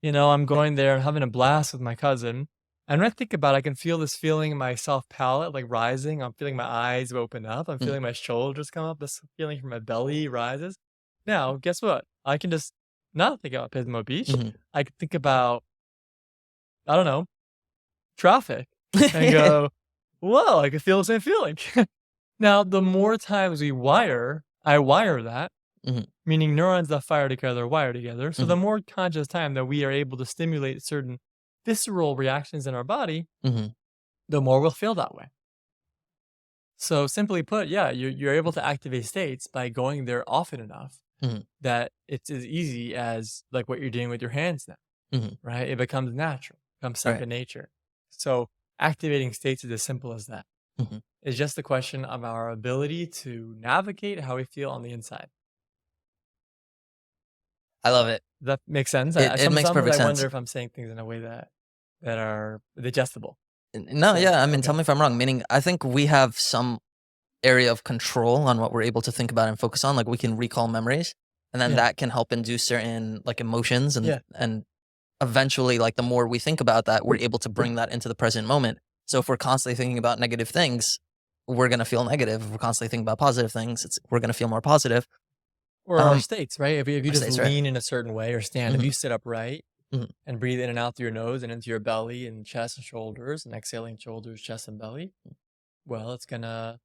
You know, I'm going there and having a blast with my cousin. And when I think about it, I can feel this feeling in my soft palate, like rising. I'm feeling my eyes open up. I'm feeling my shoulders come up. This feeling from my belly rises. Now, guess what? I can just not think about Pismo Beach. Mhm. I can think about, I don't know, traffic and go, whoa, I can feel the same feeling. Now, the more times I wire that, Mhm. meaning neurons that fire together wire together. So the Mhm. more conscious time that we are able to stimulate certain visceral reactions in our body, Mhm. the more we'll feel that way. So simply put, yeah, you're able to activate states by going there often enough Mhm. that it's as easy as like what you're doing with your hands now, Mhm. right? It becomes natural, becomes Right. second nature. So activating states is as simple as that. Mhm. It's just a question of our ability to navigate how we feel on the inside. I love it. Does that make sense? It makes Sometimes perfect I sense. wonder if I'm saying things in a way that are digestible. No, So, yeah, I mean, okay. tell me if I'm wrong. Meaning, I think we have some area of control on what we're able to think about and focus on. Like we can recall memories, and then Yeah. that can help induce certain like emotions, and Yeah. and eventually, like the more we think about that, we're able to bring that into the present moment. So if we're constantly thinking about negative things, we're gonna feel negative. If we're constantly thinking about positive things, we're gonna feel more positive. Or our states, right? If you Our just states, right? lean in a certain way or stand, if Mhm. you sit upright Mhm. and breathe in and out through your nose and into your belly and chest and shoulders and exhaling shoulders, chest and belly, well, it's gonna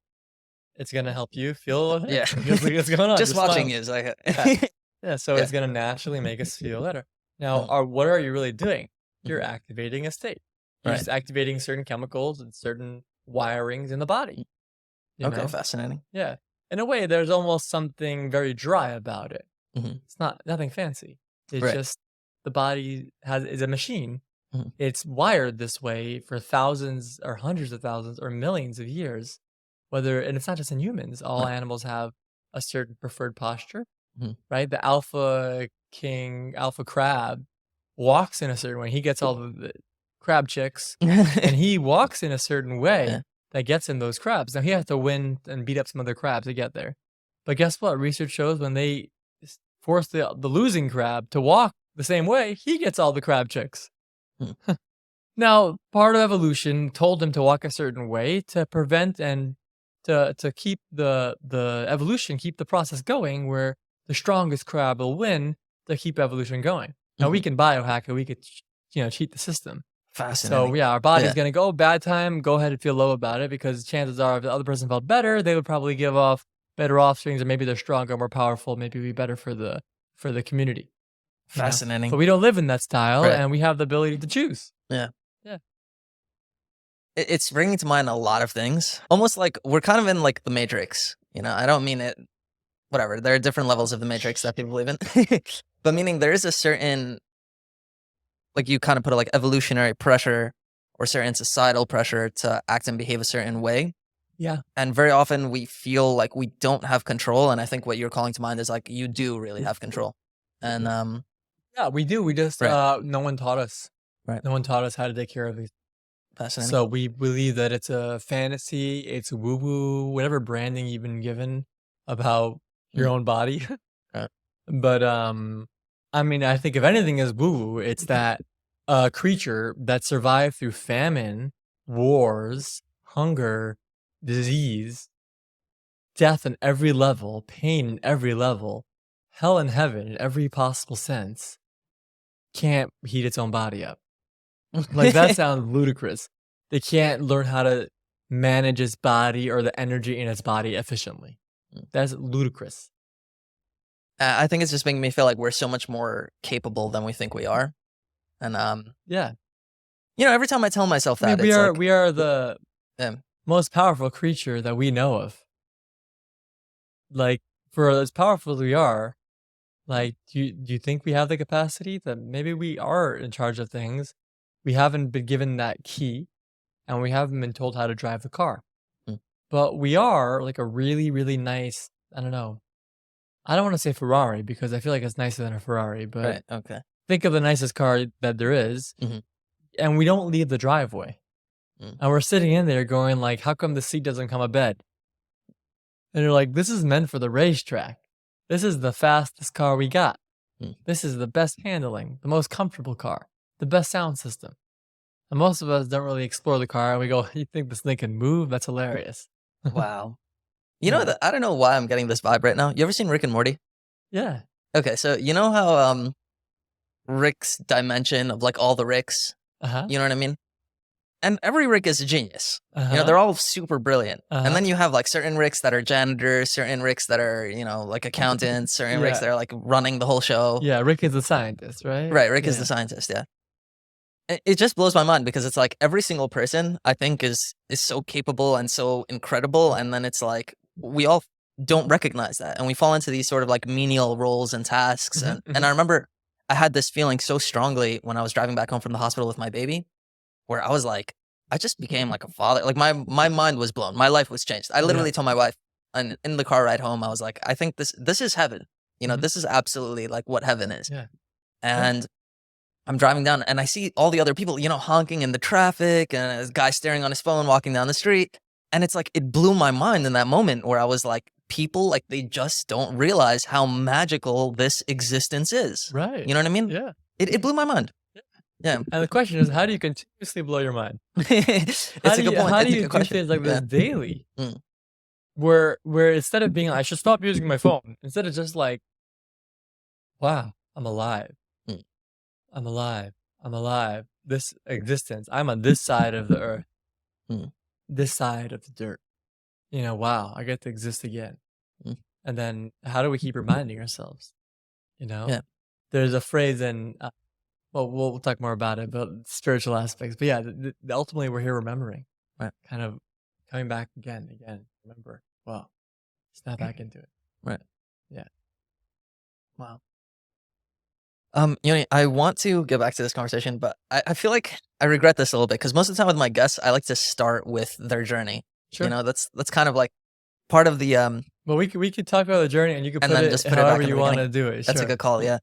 help you feel Yeah. what's going on. Just Just watching smile. you is like, Yeah. Yeah. So yeah. it's gonna naturally make us feel better. Now, Mhm. what are you really doing? You're Mhm. activating a state. You're Right. just activating certain chemicals and certain wirings in the body. You Okay, know? fascinating. Yeah. In a way, there's almost something very dry about it. Mhm. It's nothing fancy. It's Right. just the body is a machine. Mhm. It's wired this way for thousands or hundreds of thousands or millions of years. And it's not just in humans. All Right. animals have a certain preferred posture, Mhm. right? The alpha crab walks in a certain way. He gets all the crab chicks, and he walks in a certain way Yeah. that gets him those crabs. Now he has to win and beat up some other crabs to get there. But guess what? Research shows when they force the losing crab to walk the same way, he gets all the crab chicks. Hmm. Now, part of evolution told him to walk a certain way to prevent and to keep the evolution, keep the process going where the strongest crab will win to keep evolution going. Now we Mhm. can biohack it, we could cheat the system. So Fascinating. yeah, our body's Yeah. gonna go bad time, go ahead and feel low about it because chances are if the other person felt better, they would probably give off better offsprings, or maybe they're stronger, more powerful, maybe be better for the community. You know? But Fascinating. we don't live in that style Right. and we have the ability to choose. Yeah. Yeah. It's bringing to mind a lot of things. Almost like we're kind of in like the Matrix. You know, I don't mean it. Whatever. There are different levels of the Matrix that people believe in, but meaning there is a certain, like you kind of put it, like evolutionary pressure or certain societal pressure to act and behave a certain way. Yeah. And very often we feel like we don't have control. And I think what you're calling to mind is like you do really have control. And Yeah, we do. We just right, no one taught us. right, No one taught us how to take care of these. fascinating. So we believe that it's a fantasy, it's woo woo, whatever branding you've been given about your Mm. own body. Right. But I mean, I think if anything is woo woo, it's that a creature that survived through famine, wars, hunger, disease, death in every level, pain in every level, hell and heaven in every possible sense, can't heat its own body up. Like that sounds ludicrous. They can't learn how to manage its body or the energy in its body efficiently. That's ludicrous. I think it's just making me feel like we're so much more capable than we think we are. And Yeah. you know, every time I tell myself I mean, that, it's like, we are the um, most powerful creature that we know of. Like, for as powerful as we are, Like, do you think we have the capacity that maybe we are in charge of things? We haven't been given that key, and we haven't been told how to drive the car. Mm. But we are like a really, really nice, I don't know. I don't want to say Ferrari because I feel like it's nicer than a Ferrari, but Right. Okay. think of the nicest car that there is, Hmm. and we don't leave the driveway. Mm. And we're sitting in there going like, how come the seat doesn't come a bed? And you're like, this is meant for the racetrack. This is the fastest car we got. Mm. This is the best handling, the most comfortable car, the best sound system. And most of us don't really explore the car and we go, you think this thing can move? That's hilarious. Wow. You know Yeah. that I don't know why I'm getting this vibe right now. You ever seen Rick and Morty? Yeah. Okay, so you know how Rick's dimension of like all the Ricks, Uh-huh. you know what I mean? And every Rick is a genius. You know, Uh-huh. they're all super brilliant. And Uh-huh. then you have like certain Ricks that are janitors, certain Ricks that are, you know, like accountants, certain Ricks Yeah. that are like running the whole show. Yeah, Rick is a scientist, right? Right, Rick is Yeah. the scientist, yeah. It just blows my mind because it's like every single person I think is so capable and so incredible, and then it's like we all don't recognize that, and we fall into these sort of like menial roles and tasks. Mhm, And mhm. I remember I had this feeling so strongly when I was driving back home from the hospital with my baby, where I was like, I just became like a father. Like my mind was blown. My life was changed. I Yeah. literally told my wife, and in the car ride home, I was like, I think this is heaven. You know, Mhm. this is absolutely like what heaven is. Yeah. And I'm driving down and I see all the other people, you know, honking in the traffic and this guy staring on his phone walking down the street. And it's like, it blew my mind in that moment where I was like, people, like, they just don't realize how magical this existence is. Right. You know what I mean? Yeah. It blew my mind. Yeah. And the question is, how do you continuously blow your mind? It's How a do good you point. how It's do a you good do question. things like this Yeah. daily? Mm. Where instead of being like, I should stop using my phone, instead of just like, wow, I'm alive. Mm. I'm alive. I'm alive. This existence. I'm on this side of the earth. Mm. This side of the dirt. You know, wow, I get to exist again. Mm. And then how do we keep reminding ourselves? You know? Yeah. There's a phrase in well, we'll talk more about it, but spiritual aspects. But yeah, ultimately we're here remembering. Right. Kind of coming back again. Remember. Wow. Snap back into it. Right. Yeah. Wow. Yoni, I want to get back to this conversation, but I feel like I regret this a little bit because most of the time with my guests, I like to start with their journey. Sure. You know, that's kind of like part of the Well, we could talk about the journey, and you could and put then it just put it back however in the you want to beginning. do it. That's a Sure. good call, yeah.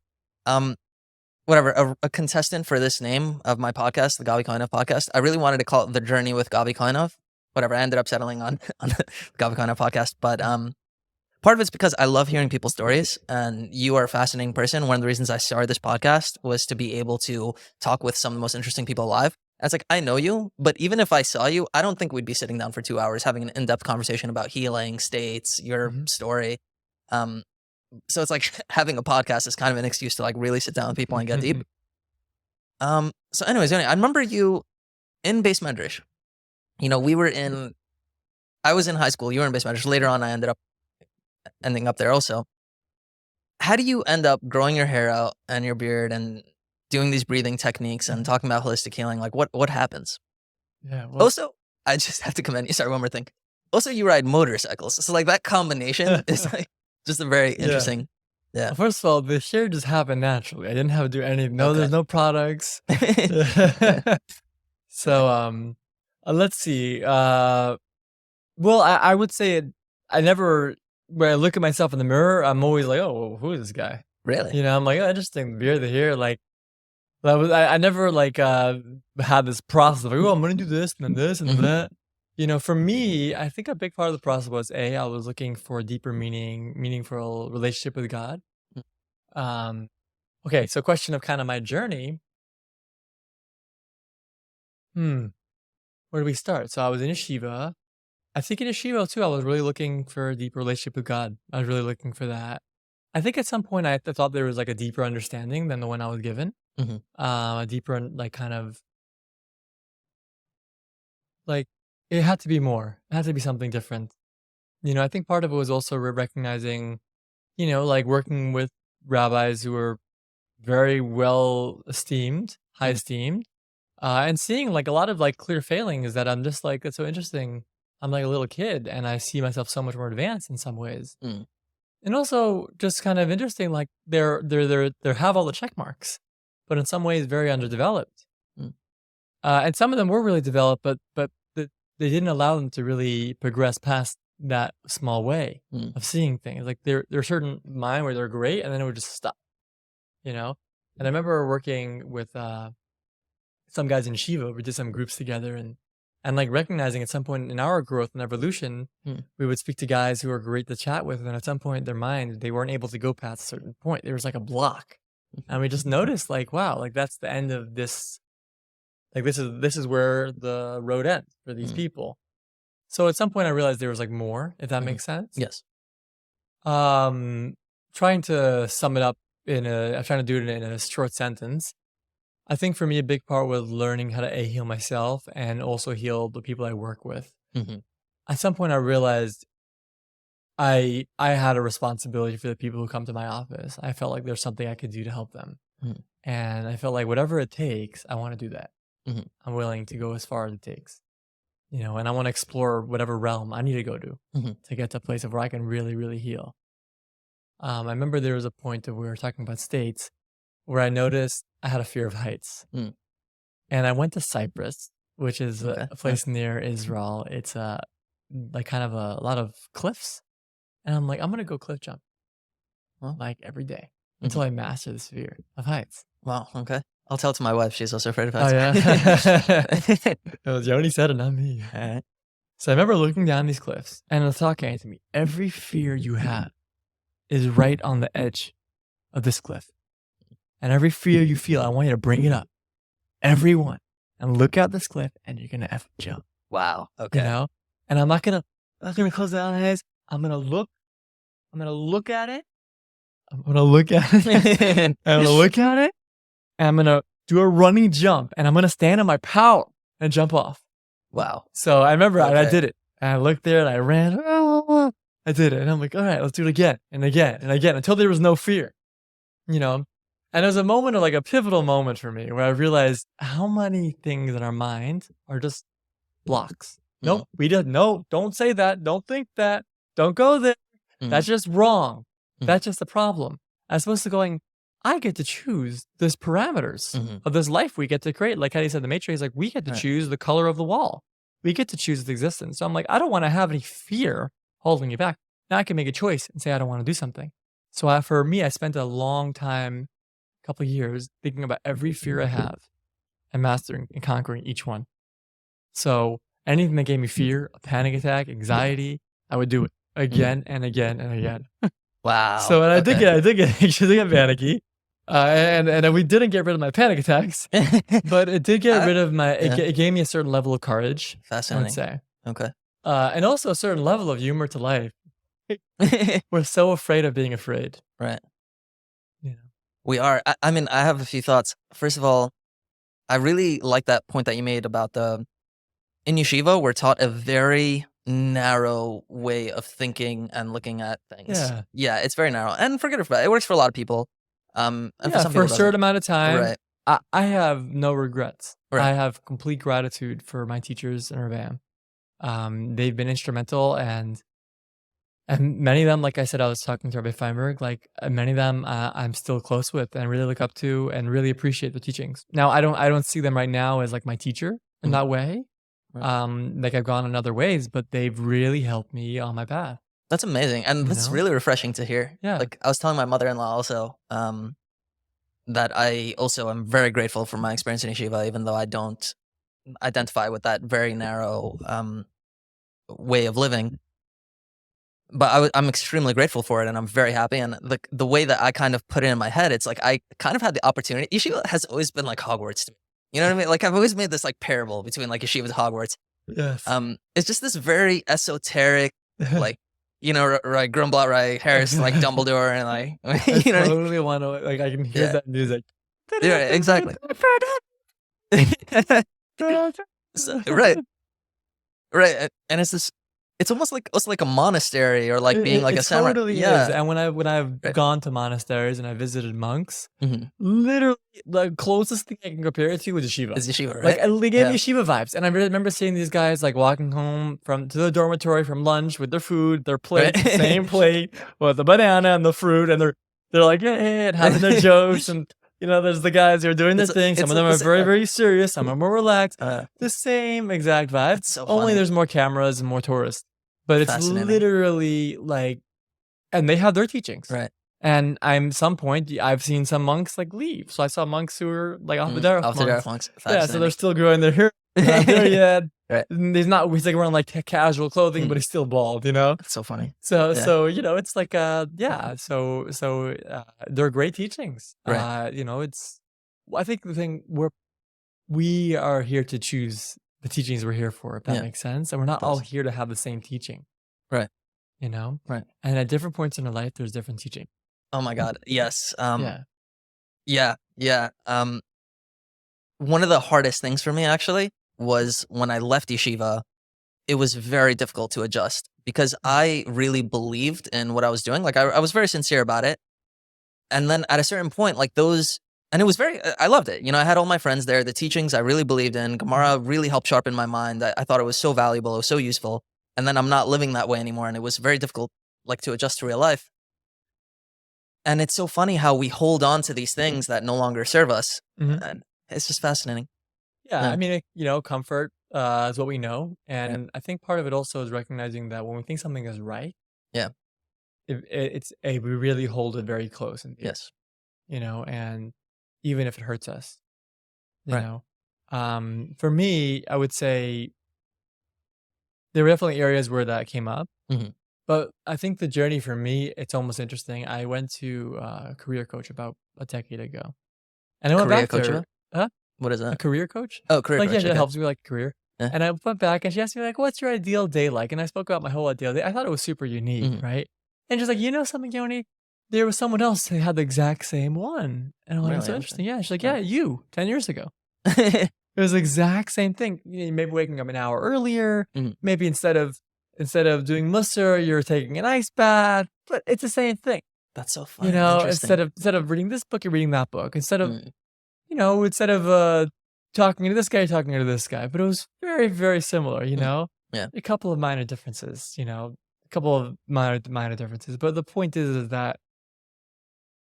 Whatever, a contestant for this name of my podcast, the Gabi Koinov podcast. I really wanted to call it The Journey with Gabi Koinov. Whatever, I ended up settling on the Gabi Koinov podcast, but part of it's because I love hearing people's stories, and you are a fascinating person. One of the reasons I started this podcast was to be able to talk with some of the most interesting people alive. And it's like, I know you, but even if I saw you, I don't think we'd be sitting down for 2 hours having an in-depth conversation about healing, states, your Mhm. story. So it's like having a podcast is kind of an excuse to like really sit down with people and get deep. So anyways, I remember you in Base Medrash. You know, I was in high school, you were in Base Medrash. Later on, I ending up there also. How do you end up growing your hair out and your beard and doing these breathing techniques and talking about holistic healing? Like what happens? Yeah. Well, Also, I just have to commend you. Sorry, one more thing. Also, you ride motorcycles. So like that combination is like just a very Yeah. interesting. Yeah. well, first of all, the hair just happened naturally. I didn't have to do anything. No, Okay. there's no products. So, let's see. Well, I would say I never. When I look at myself in the mirror, I'm always like, "Oh, who is this guy?" Really? You know, I'm like, "Oh, interesting. The beard, the hair." Like, I never like had this process of like, "Oh, I'm gonna do this and then this and then Mhm. that." You know, for me, I think a big part of the process was I was looking for a deeper meaningful relationship with God. Mm. Okay, so question of kind of my journey. Where do we start? So I was in yeshiva. I think in yeshiva too, I was really looking for a deeper relationship with God. I was really looking for that. I think at some point I thought there was like a deeper understanding than the one I was given. Mhm. A deeper, like kind of like it had to be more. It had to be something different. You know, I think part of it was also recognizing, you know, like working with rabbis who were very well esteemed, high Mm. esteemed, and seeing like a lot of like clear failings that I'm just like, it's so interesting. I'm like a little kid and I see myself so much more advanced in some ways. Mm. And also just kind of interesting, like they have all the check marks, but in some ways very underdeveloped. Mm. And some of them were really developed, but they didn't allow them to really progress past that small way Mm. of seeing things. Like there are certain mind where they're great, and then it would just stop, you know. And I remember working with some guys in Shiva. We did some groups together, and like recognizing at some point in our growth and evolution, we would speak to guys who were great to chat with, and at some point in their mind, they weren't able to go past a certain point. There was like a block, and we just noticed, like, wow, like that's the end of this. Like this is where the road ends for these people. So at some point, I realized there was like more, if that makes sense. Yes. Trying to sum it up I'm trying to do it in a short sentence. I think for me, a big part was learning how to heal myself and also heal the people I work with. At some point, I realized I had a responsibility for the people who come to my office. I felt like there's something I could do to help them. And I felt like whatever it takes, I want to do that. I'm willing to go as far as it takes, and I want to explore whatever realm I need to go to get to a place of where I can really, really heal. I remember there was a point that we were talking about states where I noticed I had a fear of heights. And I went to Cyprus, which is a place near Israel. It's like kind of a lot of cliffs. And I'm like, I'm going to go cliff jump like every day until I master this fear of heights. Wow. Okay. I'll tell it to my wife. She's also afraid of heights. Oh, yeah. It was Yoni said it, not me. All right. So I remember looking down these cliffs, and the thought came to me, every fear you have is right on the edge of this cliff. And every fear you feel, I want you to bring it up. Everyone. And look out this cliff, and you're going to jump. Wow. Okay. And I'm not going to close my eyes. I'm going to look at it. I'm going to look at it. I'm going to look at it. And I'm going to do a running jump. And I'm going to stand on my power and jump off. Wow. So I remember I did it. And I looked there and I ran. I did it. And I'm like, all right, let's do it again and again and again until there was no fear. And it was a moment of like a pivotal moment for me where I realized how many things in our mind are just blocks. Nope, don't say that. Don't think that. Don't go there. That's just wrong. That's just a problem. As opposed to going, I get to choose these parameters of this life we get to create. Like how you said, the Matrix, like we get to choose the color of the wall. We get to choose its existence. So I'm like, I don't want to have any fear holding me back. Now I can make a choice and say, I don't want to do something. So for me, I spent a long time, a couple of years, thinking about every fear I have and mastering and conquering each one. So anything that gave me fear, a panic attack, anxiety, I would do it again and again and again. Wow. So I did get actually panicky. And we didn't get rid of my panic attacks, but it did get rid of it gave me a certain level of courage. Fascinating. I would say. Okay. And also a certain level of humor to life. We're so afraid of being afraid. Right. Yeah. We are. I mean, I have a few thoughts. First of all, I really like that point that you made about in yeshiva, we're taught a very narrow way of thinking and looking at things. Yeah, it's very narrow. And forget about it. It works for a lot of people. And for some for people a certain amount of time. Right. I have no regrets. Right. I have complete gratitude for my teachers and rabbi. They've been instrumental and many of them, like I said, I was talking to Rabbi Feinberg, like many of them I'm still close with and really look up to and really appreciate the teachings. Now, I don't see them right now as like my teacher in that way. Right. Like I've gone in other ways, but they've really helped me on my path. That's amazing. And that's really refreshing to hear. Yeah. Like I was telling my mother-in-law also that I also am very grateful for my experience in yeshiva, even though I don't identify with that very narrow way of living. But I'm extremely grateful for it, and I'm very happy. And the way that I kind of put it in my head, it's like I kind of had the opportunity. Yeshiva has always been like Hogwarts to me. You know what I mean? Like I've always made this like parable between like yeshiva and Hogwarts. Yes. It's just this very esoteric, like right, Grumblot, right, Harris, like Dumbledore, and like you know. I totally want to like I can hear that music. Yeah, exactly. So, right, and it's this it's almost like a monastery or like being like It a samurai. totally is. Yeah. And when I've Right. gone to monasteries and I visited monks, Mm-hmm. literally the closest thing I can compare it to is yeshiva. It's yeshiva, Like right? they gave me Yeah. yeshiva vibes, and I remember seeing these guys like walking home to the dormitory from lunch with their food, their plate, Right. the same plate with the banana and the fruit, and they're like hey, and having their jokes, and there's the guys who are doing their thing. Some of them are very very serious, some are more relaxed. The same exact vibe. It's so Only funny. there's more cameras and more tourists, but it's Fascinating. literally like, and they have their teachings. Right. And some point I've seen some monks like leave. So I saw monks who were like off the Derech monks. Yeah, so they're still growing their hair. Not there yet. Right. And he's like wearing like casual clothing, but he's still bald. That's so funny. So it's like So they're great teachings. Right. I think the thing we are here to choose the teachings we're here for, if that makes sense, and we're not all here to have the same teaching. Right. Right. And at different points in our life, there's different teaching. Oh my God. Yes. Yeah. Yeah. One of the hardest things for me actually was when I left yeshiva. It was very difficult to adjust because I really believed in what I was doing. Like I was very sincere about it. And then at a certain point, like and it was I loved it. I had all my friends there. The teachings I really believed in. Gemara really helped sharpen my mind. I thought it was so valuable. It was so useful. And then I'm not living that way anymore. And it was very difficult like to adjust to real life. And it's so funny how we hold on to these things that no longer serve us. And it's just fascinating. Yeah. I mean, comfort is what we know. And I think part of it also is recognizing that when we think something is right, we really hold it very close. And yes. And even if it hurts us, for me, I would say there were definitely areas where that came up. But I think the journey for me, it's almost interesting. I went to a career coach about a decade ago. And I went back to her. Huh? What is that? A career coach? Oh, career coach. Yeah, that helps me like career. Yeah. And I went back and she asked me like, what's your ideal day like? And I spoke about my whole ideal day. I thought it was super unique, right? And she's like, something, Yoni? There was someone else who had the exact same one. And I'm like, that's so interesting. Yeah. She's like, yeah, you 10 years ago. It was the exact same thing. Maybe waking up an hour earlier. Maybe instead of doing mussar, you're taking an ice bath. But it's the same thing. That's so funny. Instead of reading this book, you're reading that book. Instead of talking to this guy, you're talking to this guy. But it was very, very similar, Yeah. A couple of minor differences, a couple of minor differences. But the point is that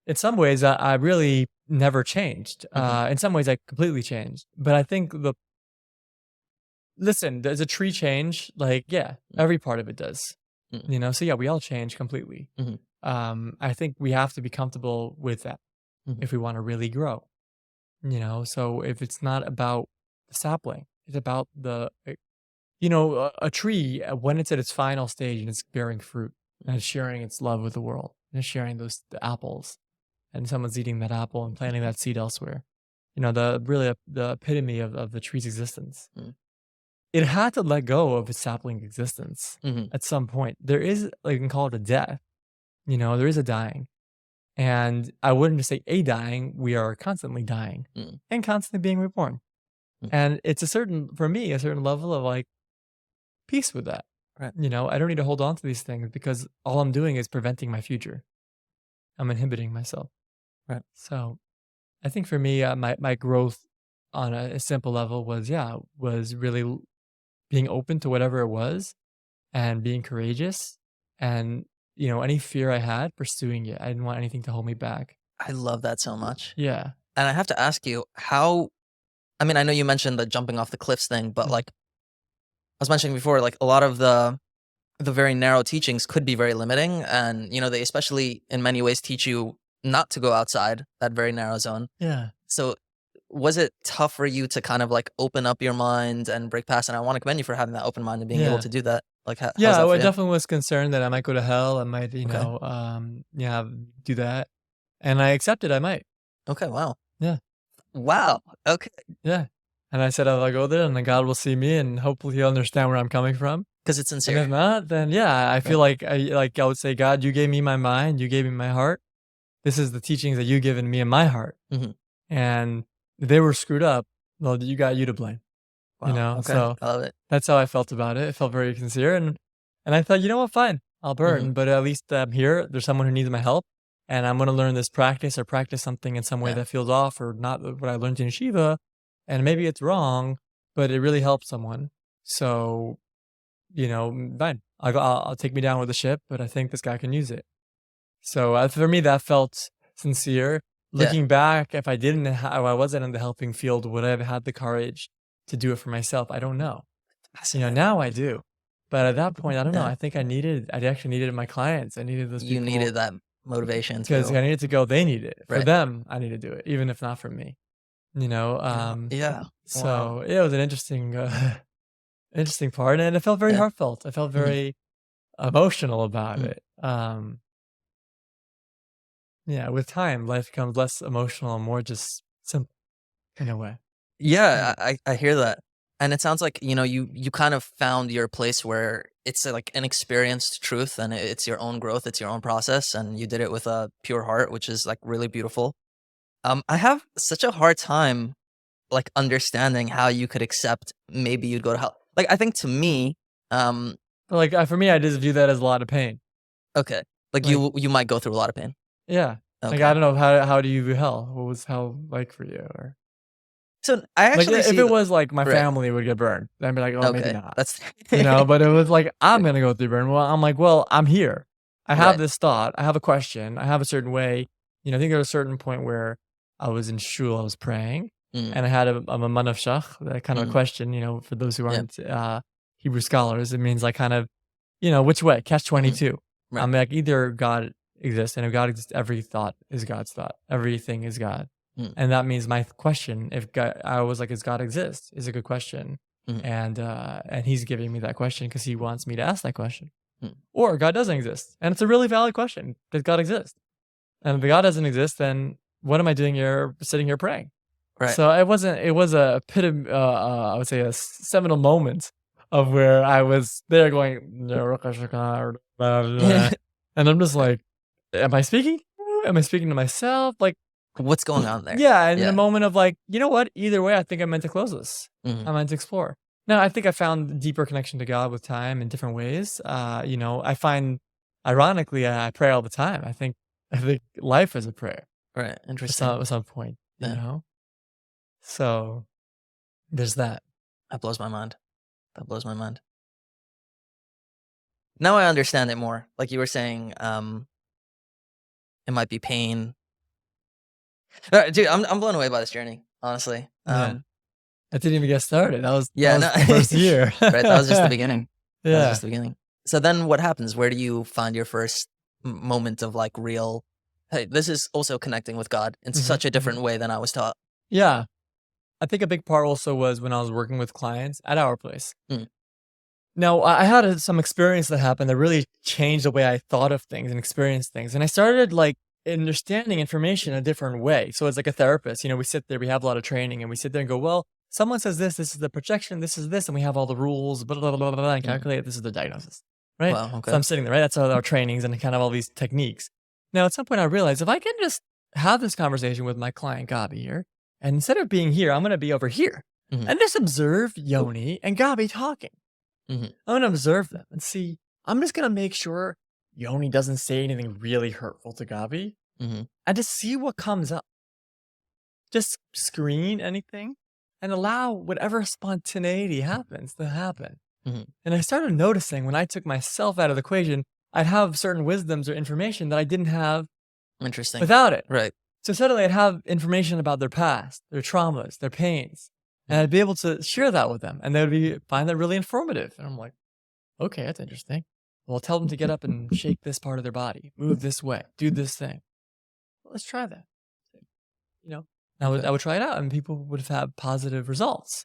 in some ways, I really never changed. In some ways, I completely changed. But I think listen, does a tree change? Like, every part of it does. So yeah, we all change completely. I think we have to be comfortable with that if we want to really grow. So if it's not about the sapling, it's about a tree when it's at its final stage and it's bearing fruit and it's sharing its love with the world and it's sharing the apples, and someone's eating that apple and planting that seed elsewhere. The epitome of the tree's existence. It had to let go of its sapling existence at some point. There is, you can call it a death. There is a dying. And I wouldn't just say a dying, we are constantly dying and constantly being reborn. And it's for me, a certain level of like peace with that. Right. I don't need to hold on to these things because all I'm doing is preventing my future. I'm inhibiting myself. Right. So I think for me, my growth on a simple level was really being open to whatever it was and being courageous and, any fear I had, pursuing it. I didn't want anything to hold me back. I love that so much. Yeah. And I have to ask you I know you mentioned the jumping off the cliffs thing, but like I was mentioning before, like a lot of the very narrow teachings could be very limiting. And, they especially in many ways teach you not to go outside that very narrow zone. Yeah. So was it tough for you to kind of like open up your mind and break past? And I want to commend you for having that open mind and being able to do that. Like, how's that for I you? definitely was concerned that I might go to hell. I might, do that. And I accepted I might. Okay. Wow. Yeah. Wow. Okay. Yeah. And I said, I'll go there and then God will see me and hopefully he'll understand where I'm coming from. Because it's sincere. And if not, then I feel like I would say, God, you gave me my mind. You gave me my heart. This is the teachings that you've given me in my heart. And if they were screwed up, well, you got you to blame. Wow. Okay. So I love it. That's how I felt about it. It felt very sincere. And And I thought, you know what, fine, I'll Hmm. burn, but at least I'm here. There's someone who needs my help, and I'm going to learn this practice or practice something in some way Yeah. that feels off or not what I learned in yeshiva. And maybe it's wrong, but it really helps someone. So, fine. I'll take me down with the ship, but I think this guy can use it. So for me, that felt sincere. Yeah. Looking back, if I didn't, if I wasn't in the helping field, would I have had the courage to do it for myself? I don't know. Fascinating. Now I do. But at that point, I don't know. Yeah. I think I actually needed my clients. I needed those You people needed that motivation because to I needed to go. They need it for right. them. I need to do it, even if not for me. Yeah. Wow. So it was an interesting, interesting part, and it felt very Yeah. heartfelt. I felt Mhm. very emotional about Mhm. it. Yeah, with time, life becomes less emotional and more just simple in a way. Yeah, Mm. I hear that. And it sounds like, you kind of found your place where it's like an experienced truth and it's your own growth, it's your own process, and you did it with a pure heart, which is like really beautiful. I have such a hard time like understanding how you could accept maybe you'd go to hell. Like I think to me, um, But like for me, I just view that as a lot of pain. okay, like Like, you might go through a lot of pain. yeah, like Okay. I don't know how do you view hell? What was hell like for you? Or So I like actually if see it the was like my right. family would get burned, then I'd be like, oh, maybe Okay. not. That's But it was like I'm gonna go through burn. Well, I'm like, well, I'm here. I have right. this thought. I have a question. I have a certain way. I think there was a certain point where I was in shul. I was praying, Mm, and I had a man of shach, that kind of a mm, question. For those who yeah. aren't Hebrew scholars, it means like kind of, which way? Catch Mhm, 22. right. I'm like either God exists, and if God exists, every thought is God's thought. Everything is God. Mm, And that means my question, if God, I was like, "Does God exist?" is a good question, mhm, and He's giving me that question because He wants me to ask that question. mm. Or God doesn't exist, and it's a really valid question. Does God exist? And if God doesn't exist, then what am I doing here, sitting here praying? Right. So it wasn't. It was a I would say a seminal moment of where I was there going, and I'm just like, am I speaking? Am I speaking to myself? Like, What's going on there? yeah, and in a Yeah. moment of like, you know what? Either way, I think I meant to close this. Mhm. I meant to explore. Now, I think I found a deeper connection to God with time in different ways. I find, ironically, I pray all the time. I think life is a prayer Right. Interesting. at some point. Yeah. So there's that. That blows my mind. That blows my mind. Now I understand it more. Like you were saying, it might be pain. Dude, I'm blown away by this journey, honestly. Yeah, I didn't even get started. That Yeah, was no, the first year. right. That was just the beginning. That was Yeah, just the beginning. So then, what happens? Where do you find your first moment of like real? Hey, this is also connecting with God in hmm such a hmm different way than I was taught. yeah. I think a big part also was when I was working with clients at our place. Mm, Now, I had some experience that happened that really changed the way I thought of things and experienced things. And I started like understanding information a different way. So as like a therapist, we sit there, we have a lot of training and we sit there and go, well, someone says this is the projection, this is this, and we have all the rules, blah, blah, blah, blah, blah, and mm. calculate this is the diagnosis, right? Wow. So Okay. I'm sitting there, right? That's all our trainings and kind of all these techniques. Now, at some point I realized if I can just have this conversation with my client, Gabi here, and instead of being here, I'm going to be over here Hmm. and just observe Yoni and Gabi talking. Hmm. I'm gonna observe them and see. I'm just gonna make sure Yoni doesn't say anything really hurtful to Gabi Hmm. and just see what comes up. Just screen anything and allow whatever spontaneity happens to happen. Hmm. And I started noticing when I took myself out of the equation, I'd have certain wisdoms or information that I didn't have Interesting. without it. Right. So suddenly I'd have information about their past, their traumas, their pains, and Mm. I'd be able to share that with them, and they would find that really informative. And I'm like, okay, that's interesting. Well, tell them to get up and shake this part of their body, move this way, do this thing. Well, let's try that. You know, Okay. I would try it out, and people would have positive results.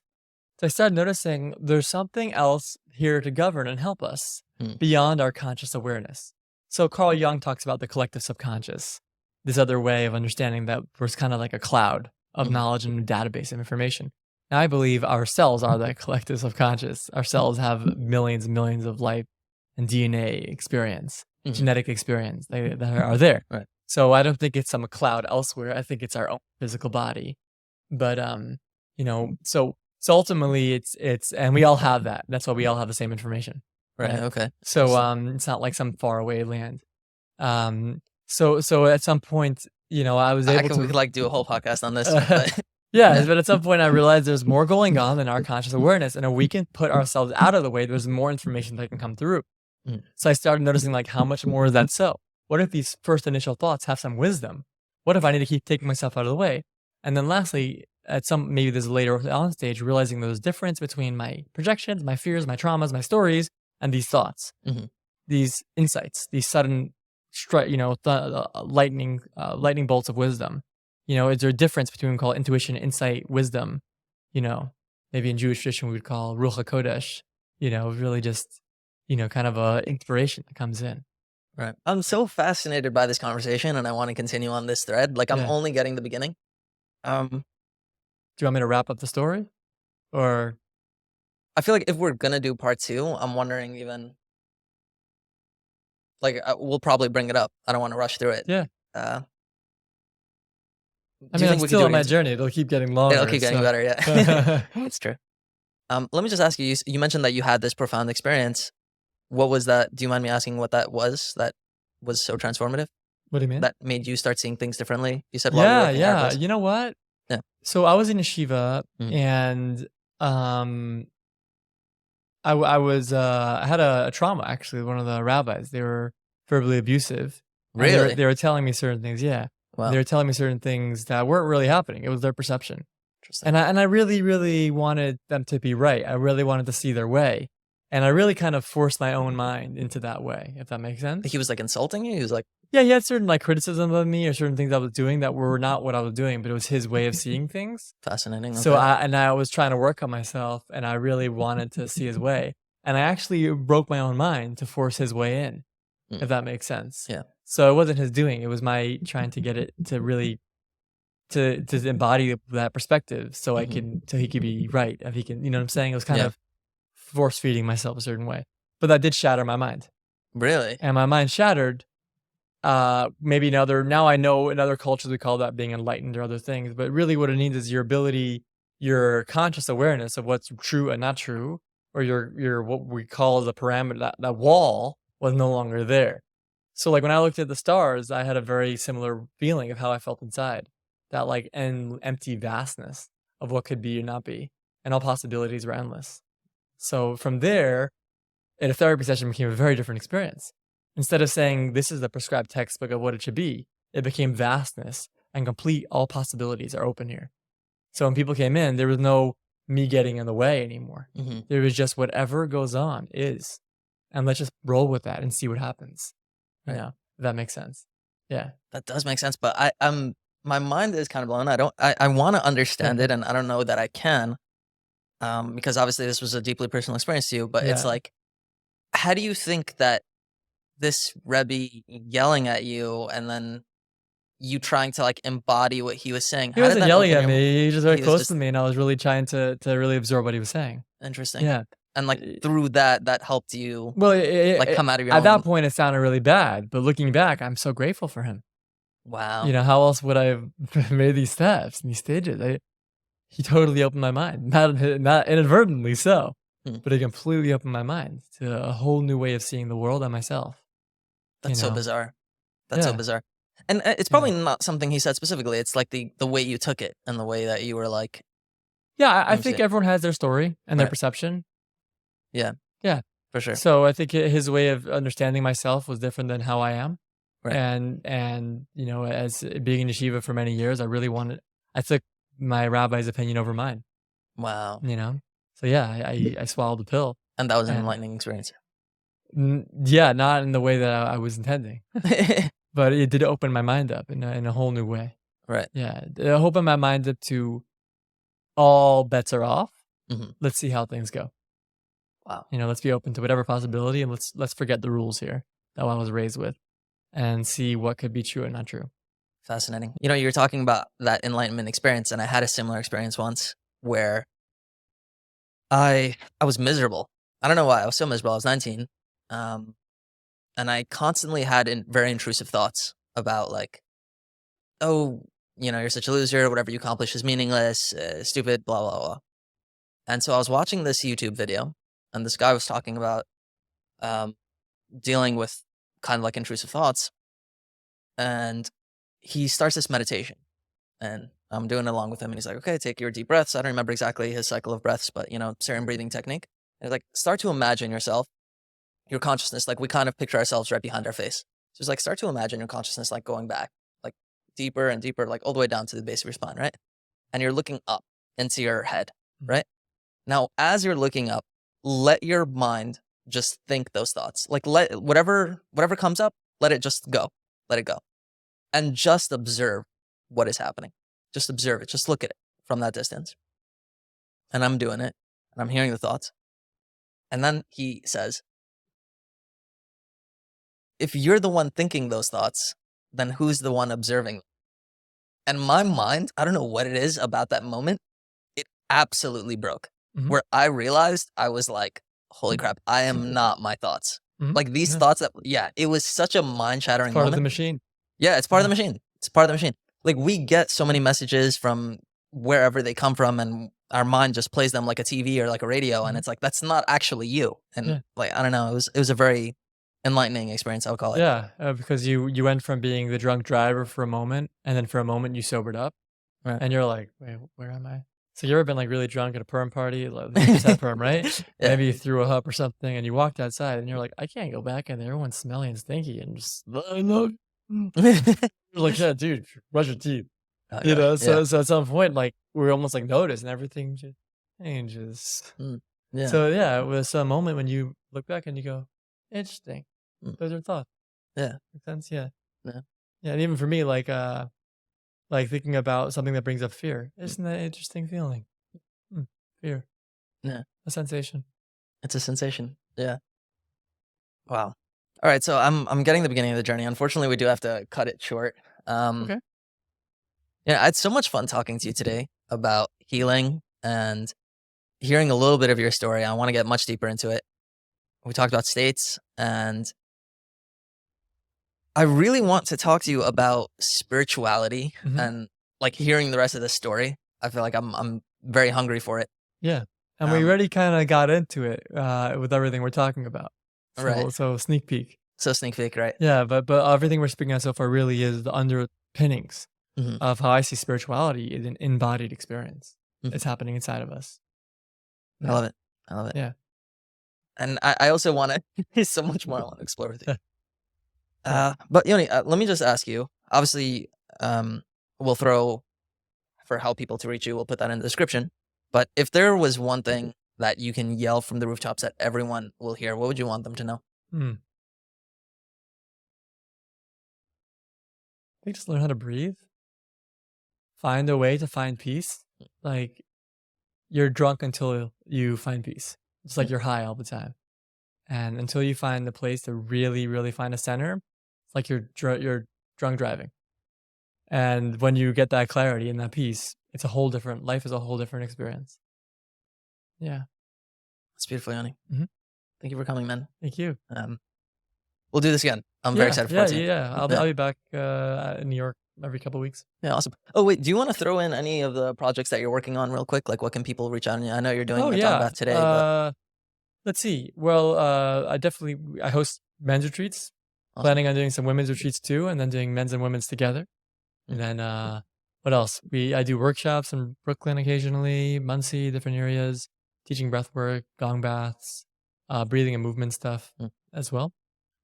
So I started noticing there's something else here to govern and help us Mm. beyond our conscious awareness. So Carl Jung talks about the collective subconscious, this other way of understanding that was kind of like a cloud of Mhm. knowledge and a database of information. Now I believe our cells are that collective subconscious. Our cells have millions and millions of life and DNA experience, Mhm. genetic experience that are there. Right. So I don't think it's some cloud elsewhere. I think it's our own physical body. But so ultimately it's and we all have that. That's why we all have the same information. Right. Okay. So Interesting. it's not like some faraway land. So at some point, I was able We to could like do a whole podcast on this, but yeah, but at some point I realized there's more going on than our conscious awareness, and if we can put ourselves out of the way, there's more information that can come through. Mm. So I started noticing like how much more is that so? What if these first initial thoughts have some wisdom? What if I need to keep taking myself out of the way? And then lastly, at some maybe this later on stage, realizing there's difference between my projections, my fears, my traumas, my stories, and these thoughts, Mhm. these insights, these sudden lightning bolts of wisdom. Is there a difference between we call intuition, insight, wisdom? Maybe in Jewish tradition we would call ruach hakodesh. Really just kind of a inspiration that comes in. Right. I'm so fascinated by this conversation, and I want to continue on this thread. Like, I'm Yeah. only getting the beginning. Do you want me to wrap up the story, or I feel like if we're gonna do part 2, I'm wondering even like we'll probably bring it up. I don't want to rush through it. yeah? Uh, I do you mean, I'm think we could still do on it? my journey. It'll keep getting It'll longer. keep getting So. better. Yeah, that's true. Let me just ask you. You mentioned that you had this profound experience. What was that? Do you mind me asking what that was? That was so transformative. What do you mean? That made you start seeing things differently. You said while we were working at our Yeah. place. You know what? Yeah. So I was in yeshiva, Mhm. and I had a trauma actually. One of the rabbis, they were verbally abusive. And Really? they were telling me certain things. Yeah. Wow. They were telling me certain things that weren't really happening. It was their perception. Interesting. And I really, really wanted them to be right. I really wanted to see their way. And I really kind of forced my own mind into that way, if that makes sense. He was like insulting you. He was like, Yeah, he had certain like criticism of me or certain things I was doing that were not what I was doing, but it was his way of seeing things. fascinating. So Okay. I was trying to work on myself, and I really wanted to see his way. And I actually broke my own mind to force his way in, Mm. if that makes sense. Yeah. So it wasn't his doing; it was my trying to get it to really to embody that perspective, so so he could be right. If he can, you know what I'm saying? It was kind Yeah. of force feeding myself a certain way, but that did shatter my mind, Really? and my mind shattered. Maybe now I know in other cultures we call that being enlightened or other things, but really what it means is your ability, your conscious awareness of what's true and not true, or your what we call the parameter, that wall was no longer there. So like when I looked at the stars, I had a very similar feeling of how I felt inside, that like empty vastness of what could be or not be, and all possibilities were endless. So from there, in a therapy session became a very different experience. Instead of saying this is the prescribed textbook of what it should be, it became vastness and complete. All possibilities are open here. So when people came in, there was no me getting in the way anymore. Mm-hmm. There was just whatever goes on is, and let's just roll with that and see what happens. Right. If that makes sense. Yeah. That does make sense, but I'm my mind is kind of blown. I want to understand it, and I don't know that I can, because obviously this was a deeply personal experience to you. But it's Yeah. like, how do you think that this Rebbe yelling at you and then you trying to like embody what he was saying? He How did wasn't that yelling open at your? me. He was just very He was close just to me, and I was really trying to really absorb what he was saying. interesting, Yeah. and like through that helped you Well, like come out of your at own. that point, it sounded really bad, but looking back, I'm so grateful for him. Wow. How else would I have made these steps and these stages? He totally opened my mind, not inadvertently so, Hmm. but it completely opened my mind to a whole new way of seeing the world and myself. That's so bizarre. That's so Yeah. bizarre. And it's probably not something he said specifically. It's like the way you took it and the way that you were like, Yeah, I let me think see. everyone has their story and their Right. perception. Yeah. Yeah. For sure. So I think his way of understanding myself was different than how I am. Right. And as being in yeshiva for many years, I took my rabbi's opinion over mine. Wow. So yeah, I swallowed the pill. And that was an And- enlightening experience. Yeah, not in the way that I was intending, but it did open my mind up in a whole new way. Right. Yeah, it opened my mind up to all bets are off. Mhm. Let's see how things go. Wow. Let's be open to whatever possibility, and let's forget the rules here that I was raised with, and see what could be true and not true. Fascinating. You were talking about that enlightenment experience, and I had a similar experience once where I was miserable. I don't know why. I was so miserable. I was 19. And I constantly had very intrusive thoughts about like, oh, you're such a loser. Whatever you accomplish is meaningless, stupid, blah, blah, blah. And so I was watching this YouTube video, and this guy was talking about dealing with kind of like intrusive thoughts, and he starts this meditation, and I'm doing it along with him, and he's like, okay, take your deep breaths. I don't remember exactly his cycle of breaths, but certain breathing technique. And he's like, start to imagine yourself, your consciousness, like we kind of picture ourselves right behind our face. So it's like, start to imagine your consciousness like going back, like deeper and deeper, like all the way down to the base of your spine, right? And you're looking up into your head, right? Now, as you're looking up, let your mind just think those thoughts. Like let whatever comes up, let it just go. Let it go. And just observe what is happening. Just observe it. Just look at it from that distance. And I'm doing it. And I'm hearing the thoughts. And then he says, if you're the one thinking those thoughts, then who's the one observing them? And my mind, I don't know what it is about that moment, it absolutely broke. Where I realized I was like, holy crap, I am not my thoughts. Like these thoughts it was such a mind-shattering Part moment. of the machine. Yeah, it's part of the machine. It's part of the machine. Like we get so many messages from wherever they come from, and our mind just plays them like a TV or like a radio, and it's like that's not actually you. And like I don't know, it was a very enlightening experience, I would call it. Yeah, because you went from being the drunk driver for a moment, and then for a moment you sobered up, Right. and you're like, wait, where am I? So you ever been like really drunk at a perm party? Like, you just had a perm, right? Yeah. Maybe you threw a up or something, and you walked outside, and you're like, I can't go back in there. Everyone's smelly and stinky, and just you're like, yeah, dude, brush your teeth. Oh, You know, gosh, yeah. so at some point, like we almost like notice, and everything just changes. Yeah. So yeah, it was a moment when you look back and you go, interesting. Those are thoughts. Yeah. Makes sense. Yeah. Yeah. Yeah. And even for me, like thinking about something that brings up fear. Isn't that an interesting feeling? Fear. Yeah. A sensation. It's a sensation. Yeah. Wow. All right, so I'm getting the beginning of the journey. Unfortunately, we do have to cut it short. Okay. Yeah, I had so much fun talking to you today about healing and hearing a little bit of your story. I want to get much deeper into it. We talked about states, and I really want to talk to you about spirituality and like hearing the rest of the story. I feel like I'm very hungry for it. Yeah. And we already kind of got into it with everything we're talking about. So, Right. So sneak peek. So sneak peek, right? Yeah, but everything we're speaking of so far really is the underpinnings of how I see spirituality is an embodied experience. It's happening inside of us. I love it. I love it. Yeah. And I also want to, there's so much more I want to explore with you. But Yoni, let me just ask you, obviously, we'll throw for how people to reach you, we'll put that in the description. But if there was one thing that you can yell from the rooftops that everyone will hear, what would you want them to know? I think just learn how to breathe. Find a way to find peace. Like you're drunk until you find peace. It's like you're high all the time. And until you find the place to really, really find a center, it's like you're drunk driving. And when you get that clarity and that peace, it's a whole different life is a whole different experience. Yeah. That's beautiful, Yoni. Thank you for coming, man. Thank you. We'll do this again. I'm very excited for it. Yeah. I'll be back in New York every couple of weeks. Yeah, awesome. Oh, wait, do you want to throw in any of the projects that you're working on real quick? Like, what can people reach out on you? I know you're doing the dog bath today. But... let's see. Well, I host men's retreats. Awesome. Planning on doing some women's retreats too, and then doing men's and women's together. And then what else? I do workshops in Brooklyn occasionally, Muncie, different areas, teaching breathwork, gong baths, breathing and movement stuff as well.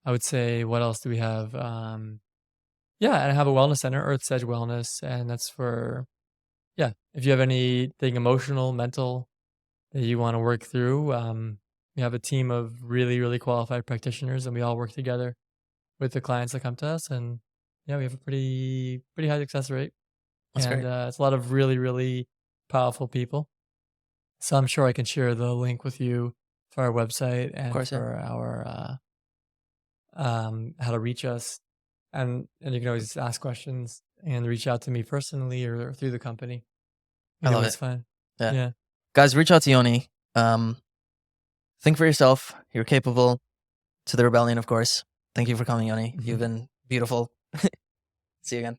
I would say, what else do we have? And I have a wellness center, Earth's Edge Wellness, and that's for, if you have anything emotional, mental that you want to work through, we have a team of really, really qualified practitioners, and we all work together with the clients that come to us, and we have a pretty high success rate. That's great. It's a lot of really, really powerful people. So I'm sure I can share the link with you for our website and for our how to reach us. And you can always ask questions and reach out to me personally or through the company. I love it. It's fine. Yeah. Guys, reach out to Yoni. Think for yourself. You're capable. To the rebellion, of course. Thank you for coming, Yoni. You've been beautiful. See you again.